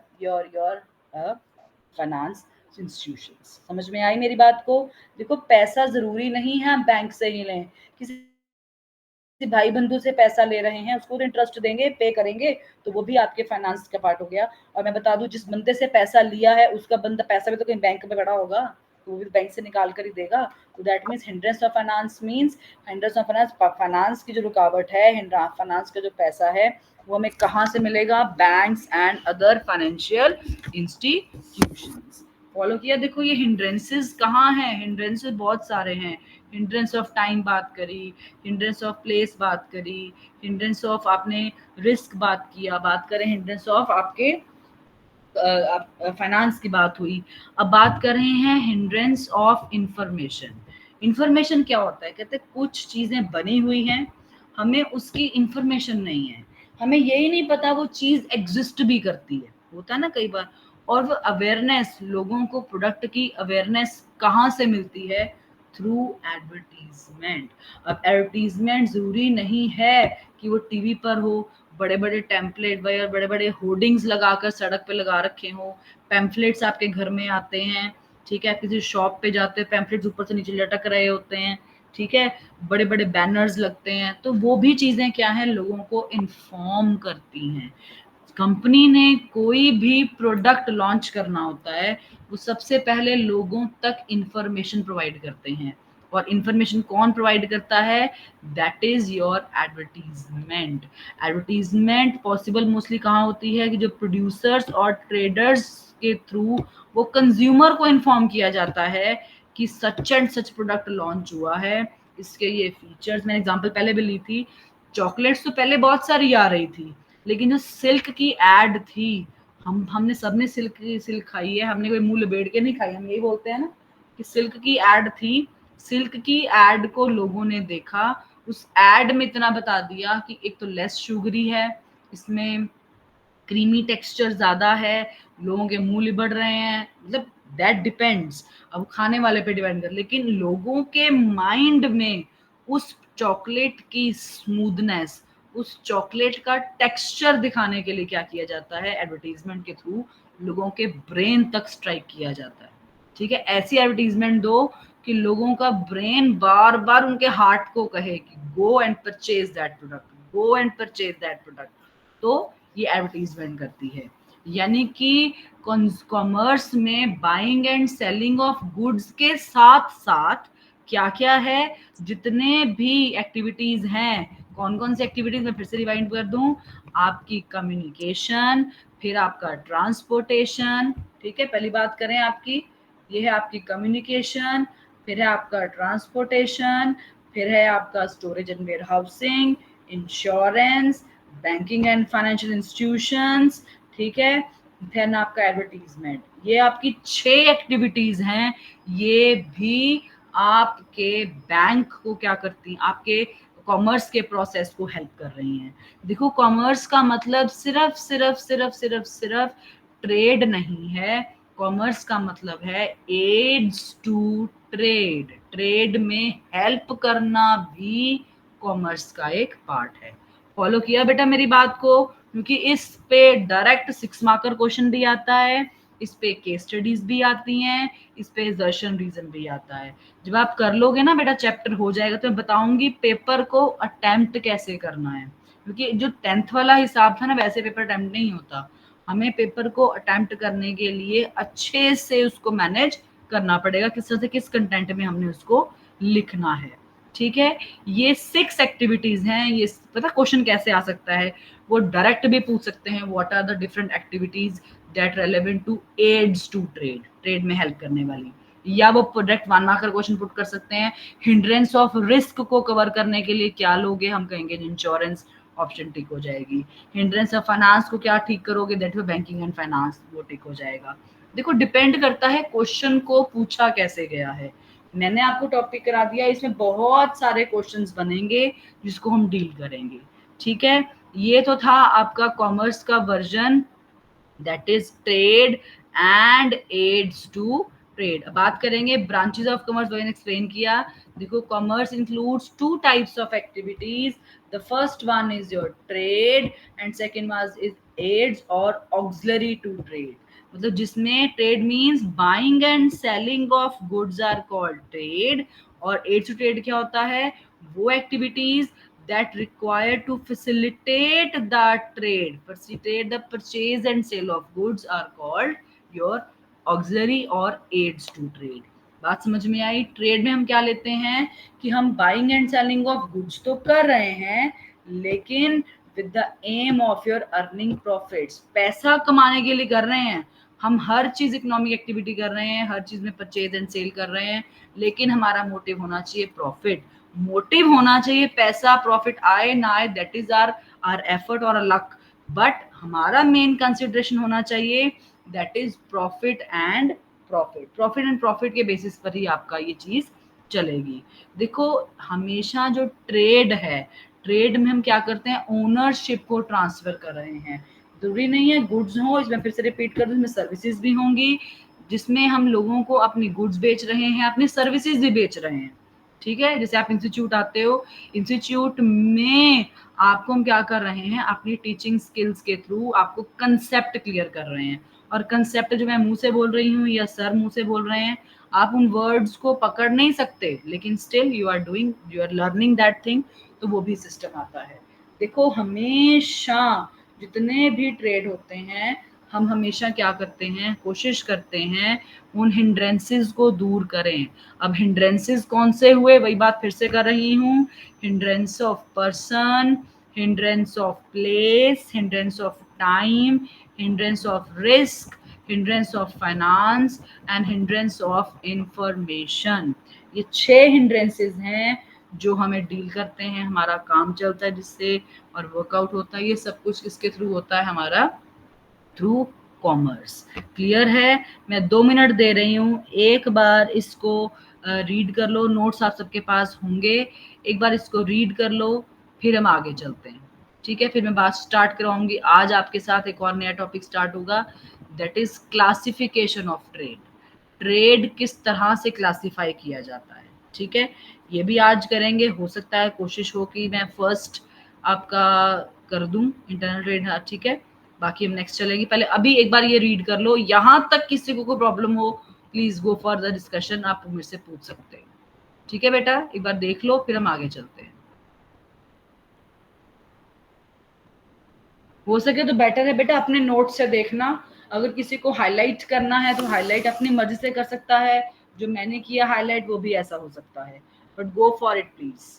finance institutions. समझ में आई मेरी बात को? देखो, पैसा जरूरी नहीं है हम बैंक से ही लें। किसी भाई बंधु से पैसा ले रहे हैं, उसको इंटरेस्ट देंगे, पे करेंगे, तो वो भी आपके फाइनेंस का पार्ट हो गया। और मैं बता दूं, जिस बंदे से पैसा लिया है उसका बंदा पैसा भी तो कहीं बैंक में पड़ा होगा, तो वो भी बैंक से निकाल कर ही देगा। तो that means hindrance of finance means, hindrance of finance, finance की जो रुकावट है, फाइनेंस का जो पैसा है, वो हमें कहाँ से मिलेगा? Banks and other financial institutions. Follow किया? देखो, ये हिंड्रेंसेस कहाँ हैं? हिंड्रेंसेस बहुत सारे हैं। हिंड्रेंस ऑफ टाइम बात करी, हिंड्रेंस ऑफ प्लेस बात करी, हिंड्रेंस ऑफ आपने रिस्क बात किया, बात करें हिंड्रेंस ऑफ आपके फाइनेंस की बात हुई। अब बात कर रहे हैं हिंड्रेंस ऑफ इंफॉर्मेशन। इंफॉर्मेशन क्या होता है? कहते हैं कुछ चीजें बनी हुई हैं, हमें उसकी इंफॉर्मेशन नहीं है, हमें यही नहीं पता वो चीज एग्जिस्ट भी करती है, होता है ना कई बार। और वो अवेयरनेस, लोगों को प्रोडक्ट की अवेयरनेस कहाँ से मिलती है? Through advertisement. अब एडवर्टीजमेंट जरूरी नहीं है कि वो टीवी पर हो, बड़े बड़े टेम्पलेट वगैरह, बड़े बड़े होर्डिंग्स लगाकर सड़क पे लगा रखे हो, पैम्फलेट्स आपके घर में आते हैं, ठीक है, किसी शॉप पे जाते हैं, पैम्फलेट्स ऊपर से नीचे लटक रहे होते हैं, ठीक है, बड़े बड़े बैनर्स लगते हैं, तो वो भी चीजें क्या है? लोगों को इन्फॉर्म करती हैं। कंपनी ने कोई भी प्रोडक्ट लॉन्च करना होता है, वो सबसे पहले लोगों तक इंफॉर्मेशन प्रोवाइड करते हैं। और इंफॉर्मेशन कौन प्रोवाइड करता है? That is your advertisement. Advertisement possible mostly कहाँ होती है? कि जो प्रोड्यूसर्स और ट्रेडर्स के थ्रू वो कंज्यूमर को इन्फॉर्म किया जाता है कि such and such product launch हुआ है, इसके ये फीचर्स। मैंने एग्जांपल पहले भी ली थी, चॉकलेट्स तो पहले बहुत सारी आ रही थी, लेकिन जो सिल्क की एड थी, हमने सबने सिल्क खाई है, हमने कोई मुंह लपेट के नहीं खाई, हम यही बोलते हैं ना कि सिल्क की एड थी। सिल्क की एड को लोगों ने देखा, उस एड में इतना बता दिया कि एक तो लेस शुगरी है, इसमें क्रीमी टेक्सचर ज्यादा है, लोगों के मुंह लिबड़ रहे हैं, मतलब दैट डिपेंड्स, अब खाने वाले पे डिपेंड कर। लेकिन लोगों के माइंड में उस चॉकलेट की स्मूथनेस, उस चॉकलेट का टेक्सचर दिखाने के लिए क्या किया जाता है? एडवर्टीजमेंट के थ्रू लोगों के ब्रेन तक स्ट्राइक किया जाता है। ठीक है, ऐसी एडवर्टीजमेंट दो कि लोगों का ब्रेन बार बार उनके हार्ट को कहे कि go and purchase that product, go and purchase that product. तो ये एडवर्टीजमेंट करती है। यानी कि कॉमर्स में buying and selling of goods के साथ साथ क्या क्या है, जितने भी एक्टिविटीज हैं, कौन कौन सी एक्टिविटीज, मैं फिर से रिवाइंड कर दूं, आपकी कम्युनिकेशन, फिर आपका ट्रांसपोर्टेशन, ठीक है, पहली बात करें आपकी, ये है आपकी कम्युनिकेशन, फिर है आपका ट्रांसपोर्टेशन, फिर है आपका storage and warehousing, insurance, banking and financial institutions, ठीक है, फिर आपका एडवर्टीजमेंट। ये आपकी 6 एक्टिविटीज हैं। ये भी आपके बैंक को क्या करती हैं, आपके कॉमर्स के प्रोसेस को हेल्प कर रही हैं। देखो, कॉमर्स का मतलब सिर्फ सिर्फ सिर्फ सिर्फ सिर्फ ट्रेड नहीं है। कॉमर्स का मतलब है एड्स टू ट्रेड, ट्रेड में हेल्प करना भी कॉमर्स का एक पार्ट है। फॉलो किया बेटा मेरी बात को, क्योंकि इस पे डायरेक्ट 6 मार्कर क्वेश्चन भी आता है, इस पे केस स्टडीज भी आती हैं, इस पे एजर्शन रीजन भी आता है। जब आप कर लोगे ना बेटा, चैप्टर हो जाएगा, तो मैं बताऊंगी पेपर को अटेम्प्ट कैसे करना है, क्योंकि जो 10th वाला हिसाब था ना, वैसे पेपर अटेम्प्ट नहीं होता। हमें पेपर को अटेम्प्ट करने के लिए अच्छे से उसको मैनेज करना पड़ेगा, किस तरह से किस कंटेंट में हमने उसको लिखना है, ठीक है। ये 6 एक्टिविटीज हैं। ये पता क्वेश्चन कैसे आ सकता है, वो डायरेक्ट भी पूछ सकते हैं, what are the different activities that relevant to aids to trade, trade में हेल्प करने वाली, या वो प्रोडक्ट 1 मार्कर क्वेश्चन पुट कर सकते हैं, हिंड्रेंस ऑफ रिस्क को कवर करने के लिए क्या लोगे, हम कहेंगे इंश्योरेंस, ऑप्शन टिक हो जाएगी। हिंड्रेंस ऑफ फाइनेंस को क्या ठीक करोगे, that is banking and finance, वो टिक हो जाएगा। देखो, डिपेंड करता है क्वेश्चन को पूछा कैसे गया है। मैंने आपको टॉपिक करा दिया, इसमें बहुत सारे क्वेश्चंस बनेंगे जिसको हम डील करेंगे, ठीक है। ये तो था आपका कॉमर्स का version, that is trade and aids to trade. अब बात करेंगे ब्रांचेस ऑफ कॉमर्स, मैंने एक्सप्लेन किया। देखो, commerce includes 2 types of activities. The first one is your trade and second one is aids और ऑक्सिलरी टू ट्रेड। मतलब जिसमें trade means buying and selling of goods are called trade, और aids to trade क्या होता है, वो activities that require to facilitate the the purchase and sale of goods are called your auxiliary or aids to trade। बात समझ में आई। Trade में हम क्या लेते हैं कि हम buying and selling of goods तो कर रहे हैं, लेकिन with the aim of your earning profits, पैसा कमाने के लिए कर रहे हैं। हम हर चीज इकोनॉमिक एक्टिविटी कर रहे हैं, हर चीज में परचेज एंड सेल कर रहे हैं, लेकिन हमारा मोटिव होना चाहिए प्रॉफिट। मोटिव होना चाहिए पैसा, प्रॉफिट आए ना आए, दैट इज आर एफर्ट और लक, बट हमारा मेन कंसिडरेशन होना चाहिए that is profit and profit. Profit and profit के बेसिस पर ही आपका ये चीज चलेगी। देखो, हमेशा जो ट्रेड है, ट्रेड में हम क्या करते हैं, ओनरशिप को ट्रांसफर कर रहे हैं। जरूरी नहीं है गुड्स हो, इसमें फिर से रिपीट कर दूं, इसमें सर्विसेज भी होंगी, जिसमें हम लोगों को अपनी गुड्स बेच रहे हैं, अपनी सर्विसेज भी बेच रहे हैं, ठीक है। जैसे आप इंस्टीट्यूट आते हो, इंस्टीट्यूट में आपको हम क्या कर रहे हैं, अपनी टीचिंग स्किल्स के थ्रू आपको कंसेप्ट क्लियर कर रहे हैं, और कंसेप्ट जो मैं मुंह से बोल रही हूँ या सर मुंह से बोल रहे हैं, आप उन वर्ड्स को पकड़ नहीं सकते, लेकिन still you are learning that thing, तो वो भी सिस्टम आता है। देखो, हमेशा जितने भी ट्रेड होते हैं, हम हमेशा क्या करते हैं, कोशिश करते हैं उन हिंड्रेंसेस को दूर करें। अब हिंड्रेंसेस कौन से हुए, वही बात फिर से कर रही हूँ, hindrance of person, hindrance of place, hindrance of time, hindrance of risk, hindrance of finance and hindrance of information. ये 6 हिंड्रेंसेस हैं जो हमें डील करते हैं, हमारा काम चलता है जिससे, और वर्कआउट होता है। ये सब कुछ किसके थ्रू होता है, हमारा थ्रू कॉमर्स। क्लियर है। मैं 2 मिनट दे रही हूँ, एक बार इसको रीड कर लो, नोट्स आप सबके पास होंगे, एक बार इसको रीड कर लो, फिर हम आगे चलते हैं, ठीक है। फिर मैं बात स्टार्ट कराऊंगी। आज आपके साथ एक और नया टॉपिक स्टार्ट होगा, that is classification of trade. Trade किस तरह से क्लासिफाई किया जाता है, ठीक है, ये भी आज करेंगे। हो सकता है कोशिश हो कि मैं फर्स्ट आपका कर दूं इंटरनल ट्रेड, ठीक है, बाकी हम नेक्स्ट चलेंगे। पहले अभी एक बार ये रीड कर लो, यहां तक किसी को कोई प्रॉब्लम हो, please go for the discussion, आप मेरे से पूछ सकते हैं, ठीक है बेटा, एक बार देख लो, फिर हम आगे चलते हैं। हो सके तो बेटर है बेटा अपने नोट से देखना, अगर किसी को हाईलाइट करना है तो हाईलाइट अपनी मर्जी से कर सकता है, जो मैंने किया हाईलाइट वो भी ऐसा हो सकता है, but go for it please.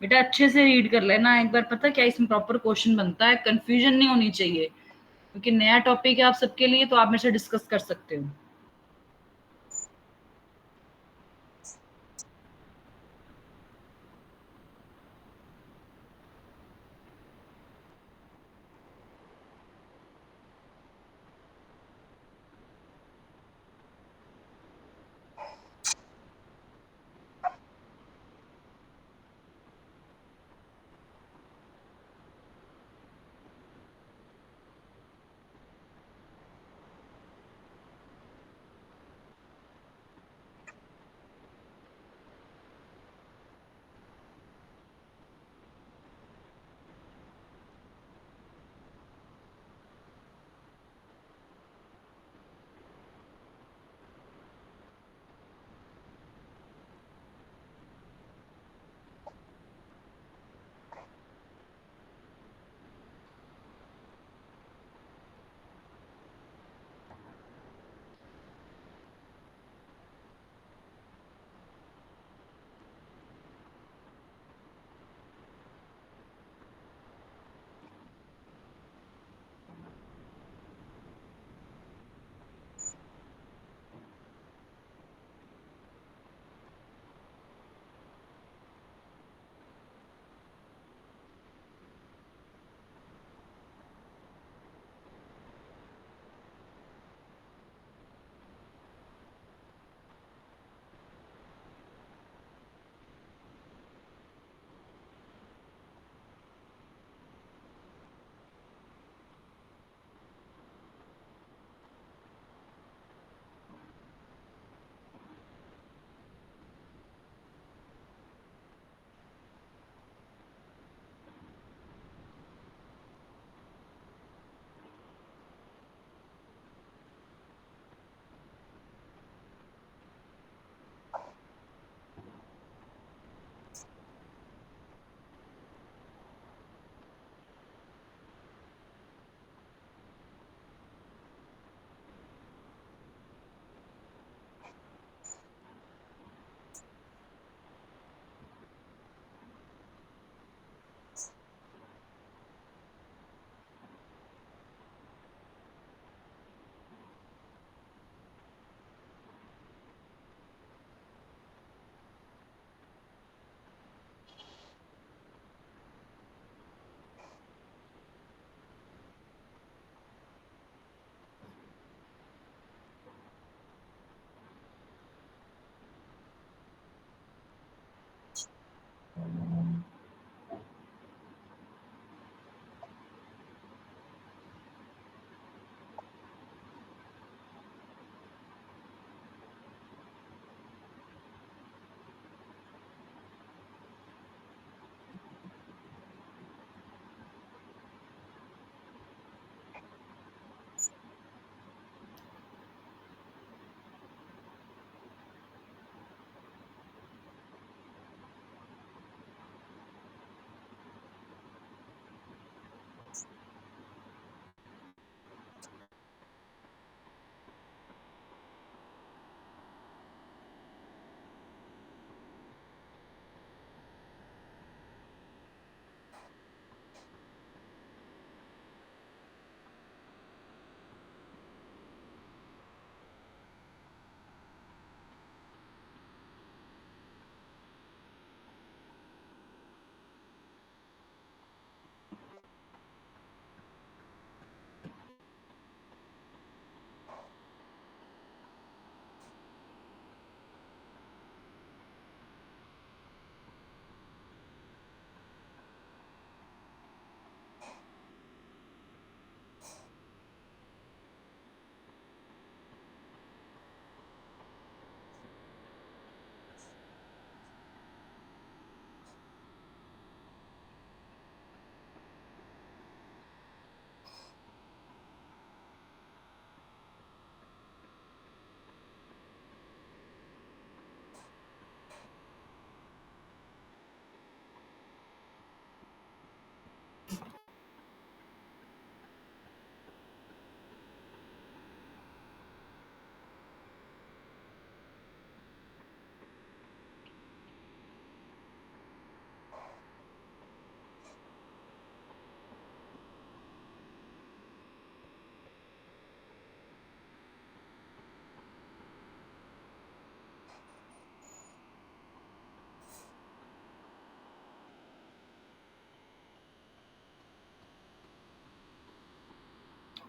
बेटा अच्छे से रीड कर लेना एक बार, पता क्या इसमें प्रॉपर क्वेश्चन बनता है, कंफ्यूजन नहीं होनी चाहिए, क्योंकि नया टॉपिक है आप सबके लिए, तो आप मेरे से डिस्कस कर सकते हो।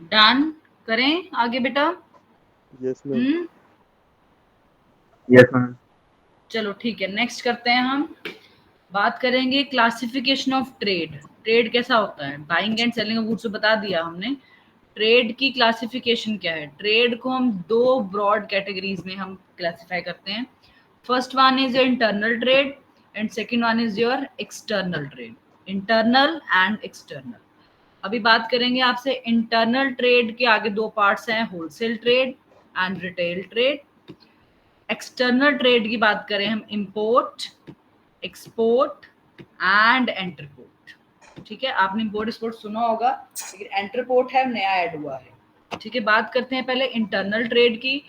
डन करें आगे बेटा? Yes ma'am. Yes ma'am. चलो ठीक है, नेक्स्ट करते हैं हम। बात करेंगे क्लासिफिकेशन ऑफ ट्रेड। ट्रेड कैसा होता है? Buying and selling of goods तो बता दिया हमने। ट्रेड की क्लासिफिकेशन क्या है? ट्रेड को हम दो ब्रॉड कैटेगरीज में हम क्लासिफाई करते हैं। First one is your internal trade and second one is your external trade. Internal and external. अभी बात करेंगे आपसे इंटरनल ट्रेड के आगे दो पार्ट्स हैं, wholesale trade and retail trade. External trade की बात करें हम, इंपोर्ट, एक्सपोर्ट एंड एंटरपोर्ट। ठीक है, आपने इंपोर्ट एक्सपोर्ट सुना होगा, लेकिन एंटरपोर्ट है नया ऐड हुआ है। ठीक है, बात करते हैं पहले इंटरनल ट्रेड की।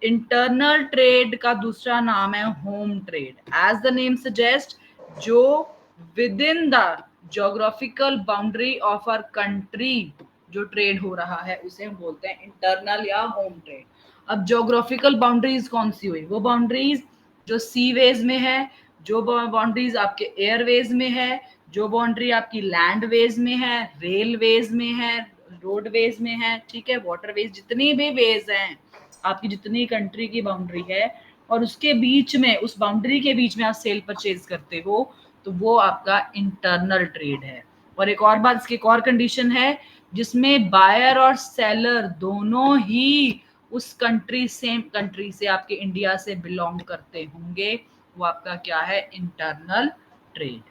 इंटरनल ट्रेड का दूसरा नाम है home trade. As the name suggest, जो within the geographical boundary of our country जो ट्रेड हो रहा है उसे हम बोलते हैं इंटरनल या होम ट्रेड। अब ज्योग्राफिकल बाउंड्रीज कौन सी हुई? वो बाउंड्रीज जो सीवेज में है, जो बाउंड्रीज आपके एयरवेज में है, जो बाउंड्री आपकी लैंडवेज में है, रेलवेज में है, रोडवेज में है, ठीक है, वाटरवेज, जितनी भी वेज हैं आपकी, जितनी कंट्री की बाउंड्री है और उसके बीच में, उस बाउंड्री के बीच में आप सेल परचेज करते हो, तो वो आपका इंटरनल ट्रेड है। और एक और बात, इसकी एक और कंडीशन है, जिसमें बायर और सेलर दोनों ही उस कंट्री, सेम कंट्री से, आपके इंडिया से बिलोंग करते होंगे, वो आपका क्या है? Internal trade.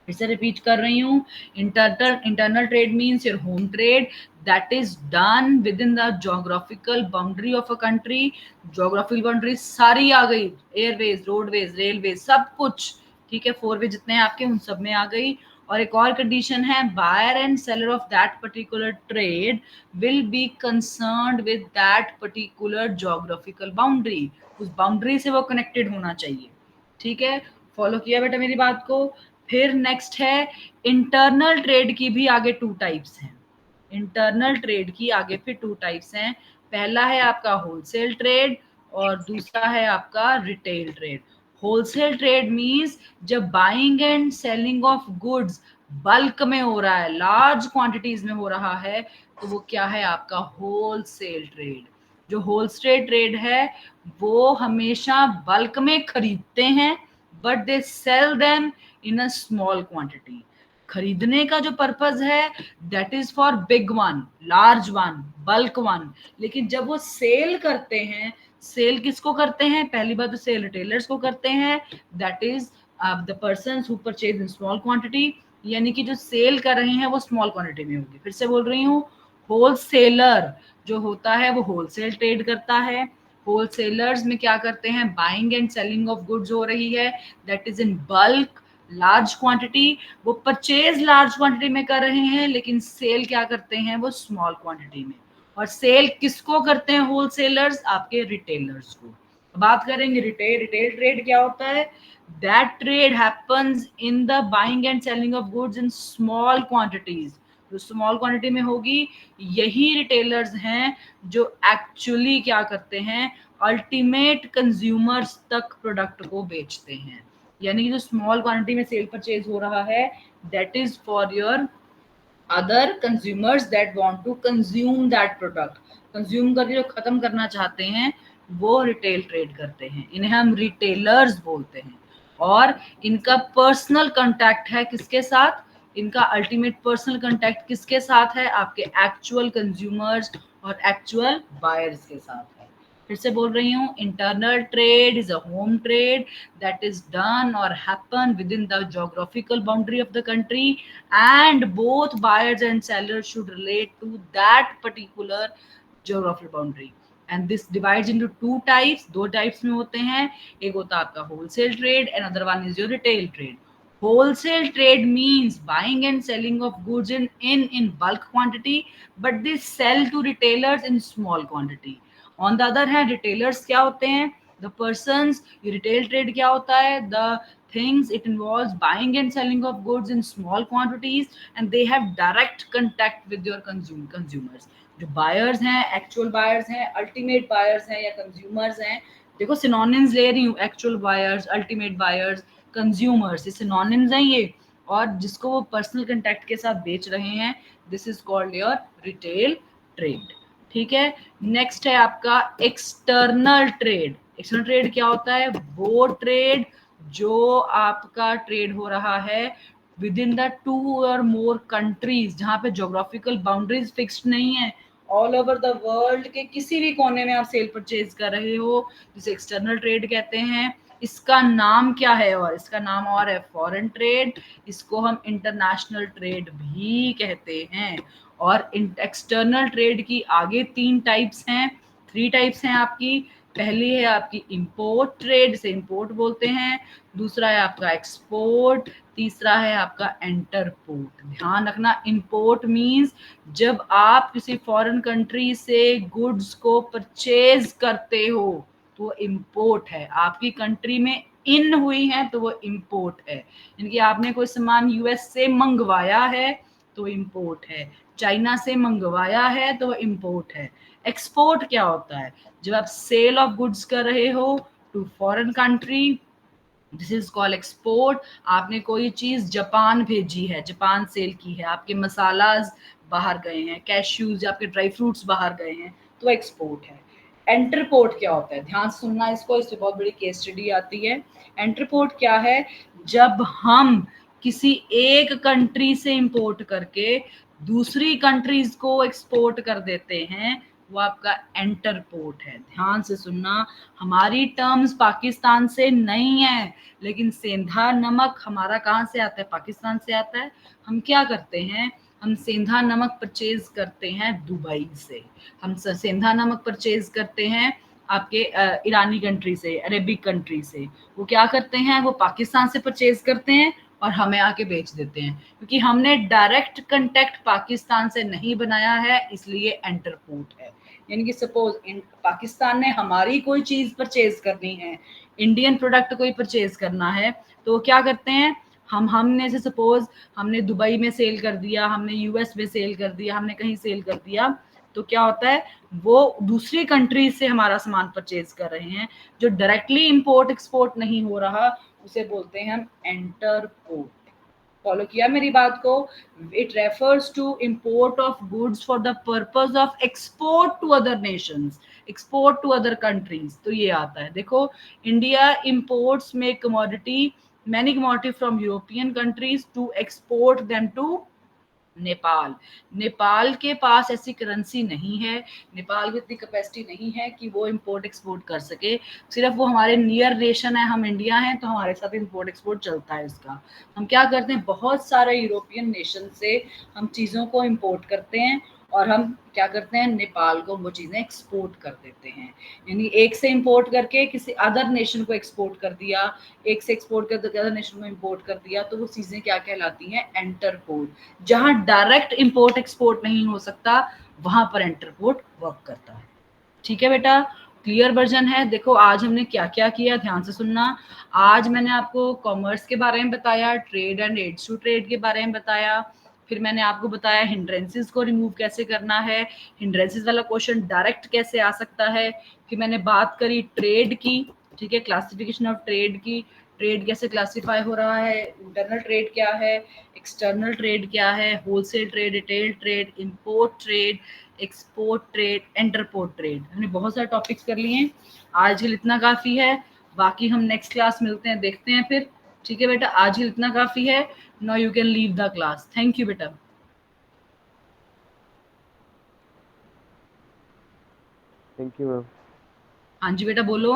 फिर से रिपीट कर रही हूँ, internal trade means your home trade that is done with in the geographical boundary of a country. Geographical boundary सारी आ गई, एयरवेज, रोडवेज, रेलवे, सब कुछ, ठीक है, फोर वे जितने हैं आपके, उन सब में आ गई। और एक और कंडीशन है, buyer and seller of that particular trade will be concerned with that particular geographical boundary. उस बाउंड्री से वो कनेक्टेड होना चाहिए। ठीक है, फॉलो किया बेटा मेरी बात को? फिर नेक्स्ट है इंटरनल ट्रेड की भी आगे टू टाइप्स हैं। इंटरनल ट्रेड की आगे फिर टू टाइप्स हैं। पहला है आपका होलसेल ट्रेड और दूसरा है आपका retail trade. Wholesale trade means जब buying and selling of goods bulk में हो रहा है, लार्ज क्वांटिटीज में हो रहा है, तो वो क्या है? आपका होलसेल ट्रेड। जो होलसेल ट्रेड है वो हमेशा बल्क में खरीदते हैं, but they sell them in a small quantity. खरीदने का जो पर्पज है that is for big one, large one, bulk one. लेकिन जब वो सेल करते हैं, सेल किसको करते हैं? पहली बात तो सेल रिटेलर्स को करते हैं, that is the person who purchase in small quantity. यानी कि जो सेल कर रहे हैं वो स्मॉल क्वांटिटी में होगी। फिर से बोल रही हूँ, होलसेलर जो होता है वो होलसेल ट्रेड करता है। होलसेलर्स में क्या करते हैं? Buying and selling of goods हो रही है, that is in bulk, large quantity. वो परचेज लार्ज क्वांटिटी में कर रहे हैं, लेकिन सेल क्या करते हैं? वो स्मॉल क्वांटिटी में। और सेल किसको करते हैं होलसेलर्स? आपके रिटेलर्स को। बात करेंगे रिटेल। रिटेल ट्रेड क्या होता है? That trade happens in the buying and selling of goods in small quantities. जो स्मॉल क्वांटिटी में होगी, यही रिटेलर्स हैं जो एक्चुअली क्या करते हैं? अल्टीमेट कंज्यूमर्स तक प्रोडक्ट को बेचते हैं। यानी कि जो स्मॉल क्वांटिटी में सेल परचेज हो रहा है, that is for your other consumers that want to consume that product. Consume करके जो खत्म करना चाहते हैं, वो रिटेल ट्रेड करते हैं, इन्हें हम रिटेलर्स बोलते हैं। और इनका पर्सनल कांटेक्ट है किसके साथ? इनका अल्टीमेट पर्सनल कांटेक्ट किसके साथ है? आपके एक्चुअल कंज्यूमर्स और एक्चुअल बायर्स के साथ है। फिर से बोल रही हूँ, internal trade is a home trade that is done or happen within the geographical boundary of the country, and both buyers and sellers should relate to that particular geographical boundary. And this divides into two types. दो types में होते हैं, एक होता है आपका wholesale trade and another one is your retail trade. Wholesale trade means buying and selling of goods in bulk quantity, but they sell to retailers in small quantity. On the other hand, retailers क्या होते हैं? The persons, ये retail trade क्या होता है? The things it involves buying and selling of goods in small quantities, and they have direct contact with your consumers. जो buyers हैं, actual buyers हैं, ultimate buyers हैं या consumers हैं, देखो synonyms ले रही हूँ, actual buyers, ultimate buyers, consumers, ये synonyms हैं ये। और जिसको वो पर्सनल कांटेक्ट के साथ बेच रहे हैं, this is called your retail trade. ठीक है, नेक्स्ट है आपका एक्सटर्नल ट्रेड। एक्सटर्नल ट्रेड क्या होता है? वो ट्रेड जो आपका ट्रेड हो रहा है with in the 2 or more countries, जहां पे जोग्राफिकल बाउंड्रीज फिक्स्ड नहीं है, ऑल ओवर द वर्ल्ड के किसी भी कोने में आप सेल परचेज कर रहे हो, जिसे एक्सटर्नल ट्रेड कहते हैं। इसका नाम क्या है? और इसका नाम और है फॉरेन ट्रेड। इसको हम इंटरनेशनल ट्रेड भी कहते हैं। और एक्सटर्नल ट्रेड की आगे 3 टाइप्स हैं, 3 टाइप्स हैं आपकी। पहली है आपकी इंपोर्ट ट्रेड, से इंपोर्ट बोलते हैं। दूसरा है आपका एक्सपोर्ट। तीसरा है आपका एंटरपोर्ट। ध्यान रखना, इंपोर्ट मींस जब आप किसी फॉरेन कंट्री से गुड्स को परचेज करते हो तो वो इंपोर्ट है। आपकी कंट्री में इन हुई है तो वो इंपोर्ट है। यानी कि आपने कोई सामान यूएस से मंगवाया है तो इंपोर्ट है, चाइना से मंगवाया है तो इंपोर्ट है। एक्सपोर्ट क्या होता है? जब आप सेल ऑफ गुड्स कर रहे हो to foreign country, this is called export. आपने कोई चीज जापान भेजी है, जापान सेल की है, आपके मसालाज बाहर गए हैं, कैश्यूज, आपके ड्राई फ्रूट्स बाहर गए हैं, तो एक्सपोर्ट है। एंटरपोर्ट क्या होता है? ध्यान से सुनना इसको, इससे बहुत बड़ी केस स्टडी आती है। एंटरपोर्ट क्या है? जब हम किसी एक कंट्री से इंपोर्ट करके दूसरी कंट्रीज को एक्सपोर्ट कर देते हैं, वो आपका एंटरपोर्ट है। ध्यान से सुनना, हमारी टर्म्स पाकिस्तान से नहीं है, लेकिन सेंधा नमक हमारा कहाँ से आता है? पाकिस्तान से आता है। हम क्या करते हैं? हम सेंधा नमक परचेज करते हैं दुबई से। हम सेंधा नमक परचेज करते हैं आपके ईरानी कंट्री से, अरेबिक कंट्री से। वो क्या करते हैं? वो पाकिस्तान से परचेज करते हैं और हमें आके बेच देते हैं, क्योंकि हमने डायरेक्ट कांटेक्ट पाकिस्तान से नहीं बनाया है, इसलिए एंटरपोर्ट है। यानी कि सपोज पाकिस्तान ने हमारी कोई चीज परचेज करनी है, इंडियन प्रोडक्ट कोई परचेज करना है, तो वो क्या करते हैं? हमने से सपोज हमने दुबई में सेल कर दिया, हमने यूएस में सेल कर दिया, हमने कहीं सेल कर दिया, तो क्या होता है? वो दूसरी कंट्री से हमारा सामान परचेज कर रहे हैं, जो डायरेक्टली इंपोर्ट एक्सपोर्ट नहीं हो रहा, उसे बोलते हैं हम एंटरपोर्ट। फॉलो किया मेरी बात को? It refers to import of goods for the purpose of export to other nations, export to other countries. तो ये आता है, देखो, इंडिया इंपोर्ट्स में commodity, many commodity from European countries to export them to Nepal. Nepal के पास ऐसी करेंसी नहीं है, नेपाल की इतनी कैपेसिटी नहीं है कि वो इंपोर्ट एक्सपोर्ट कर सके। सिर्फ वो हमारे नियर रिलेशन है, हम इंडिया हैं तो हमारे साथ इंपोर्ट एक्सपोर्ट चलता है इसका। हम क्या करते हैं? बहुत सारे यूरोपियन नेशन से हम चीज़ों को इंपोर्ट करते हैं और हम क्या करते हैं? नेपाल को वो चीज़ें एक्सपोर्ट कर देते हैं। यानी एक से इंपोर्ट करके किसी अदर नेशन को एक्सपोर्ट कर दिया, एक से एक्सपोर्ट करके अदर नेशन को इंपोर्ट कर दिया, तो वो चीज़ें क्या कहलाती हैं? एंटरपोर्ट। जहां डायरेक्ट इंपोर्ट एक्सपोर्ट नहीं हो सकता, वहां पर एंटरपोर्ट वर्क करता है। ठीक है बेटा, क्लियर वर्जन है? देखो आज हमने क्या क्या किया, ध्यान से सुनना। आज मैंने आपको कॉमर्स के बारे में बताया, trade and aids to trade के बारे में बताया, फिर मैंने आपको बताया हिंड्रेंसेस को रिमूव कैसे करना है, हिंड्रेंसेस वाला क्वेश्चन डायरेक्ट कैसे आ सकता है। फिर मैंने बात करी ट्रेड की, ठीक है, क्लासिफिकेशन ऑफ ट्रेड की, ट्रेड कैसे क्लासिफाई हो रहा है, इंटरनल ट्रेड क्या है, एक्सटर्नल ट्रेड क्या है, wholesale trade, retail trade, import trade, export trade, entrepot trade. हमने बहुत सारे टॉपिक्स कर लिए हैं, आज के लिए इतना काफ़ी है। बाकी हम नेक्स्ट क्लास मिलते हैं, देखते हैं फिर। ठीक है बेटा, आज के लिए इतना काफ़ी है। Now you can leave the class. Thank you बेटा। Thank you ma'am. हाँ जी बेटा, बोलो।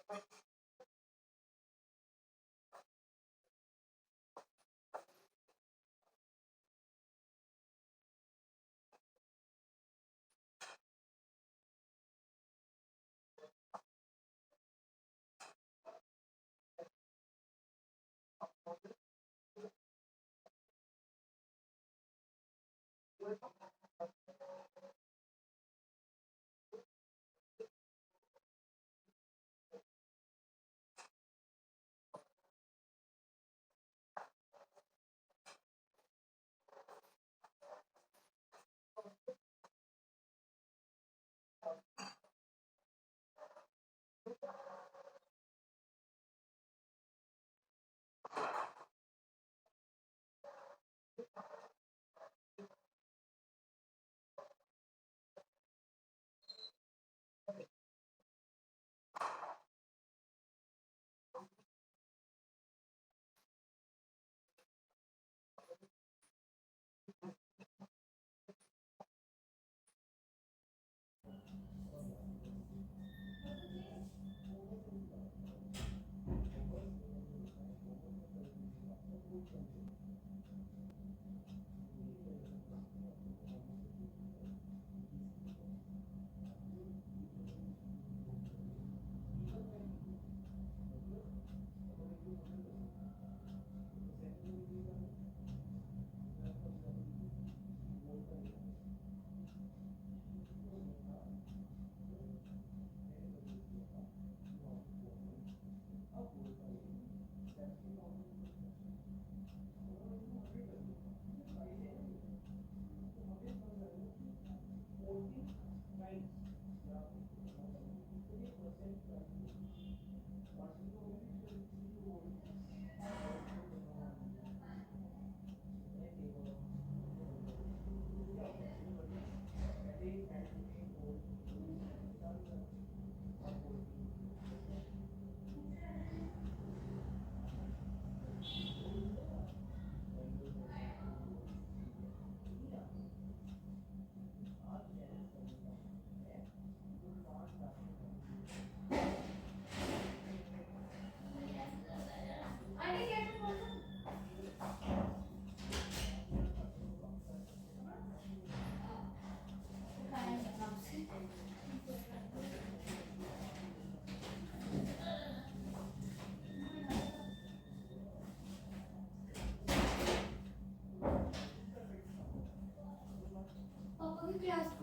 पापा की क्लास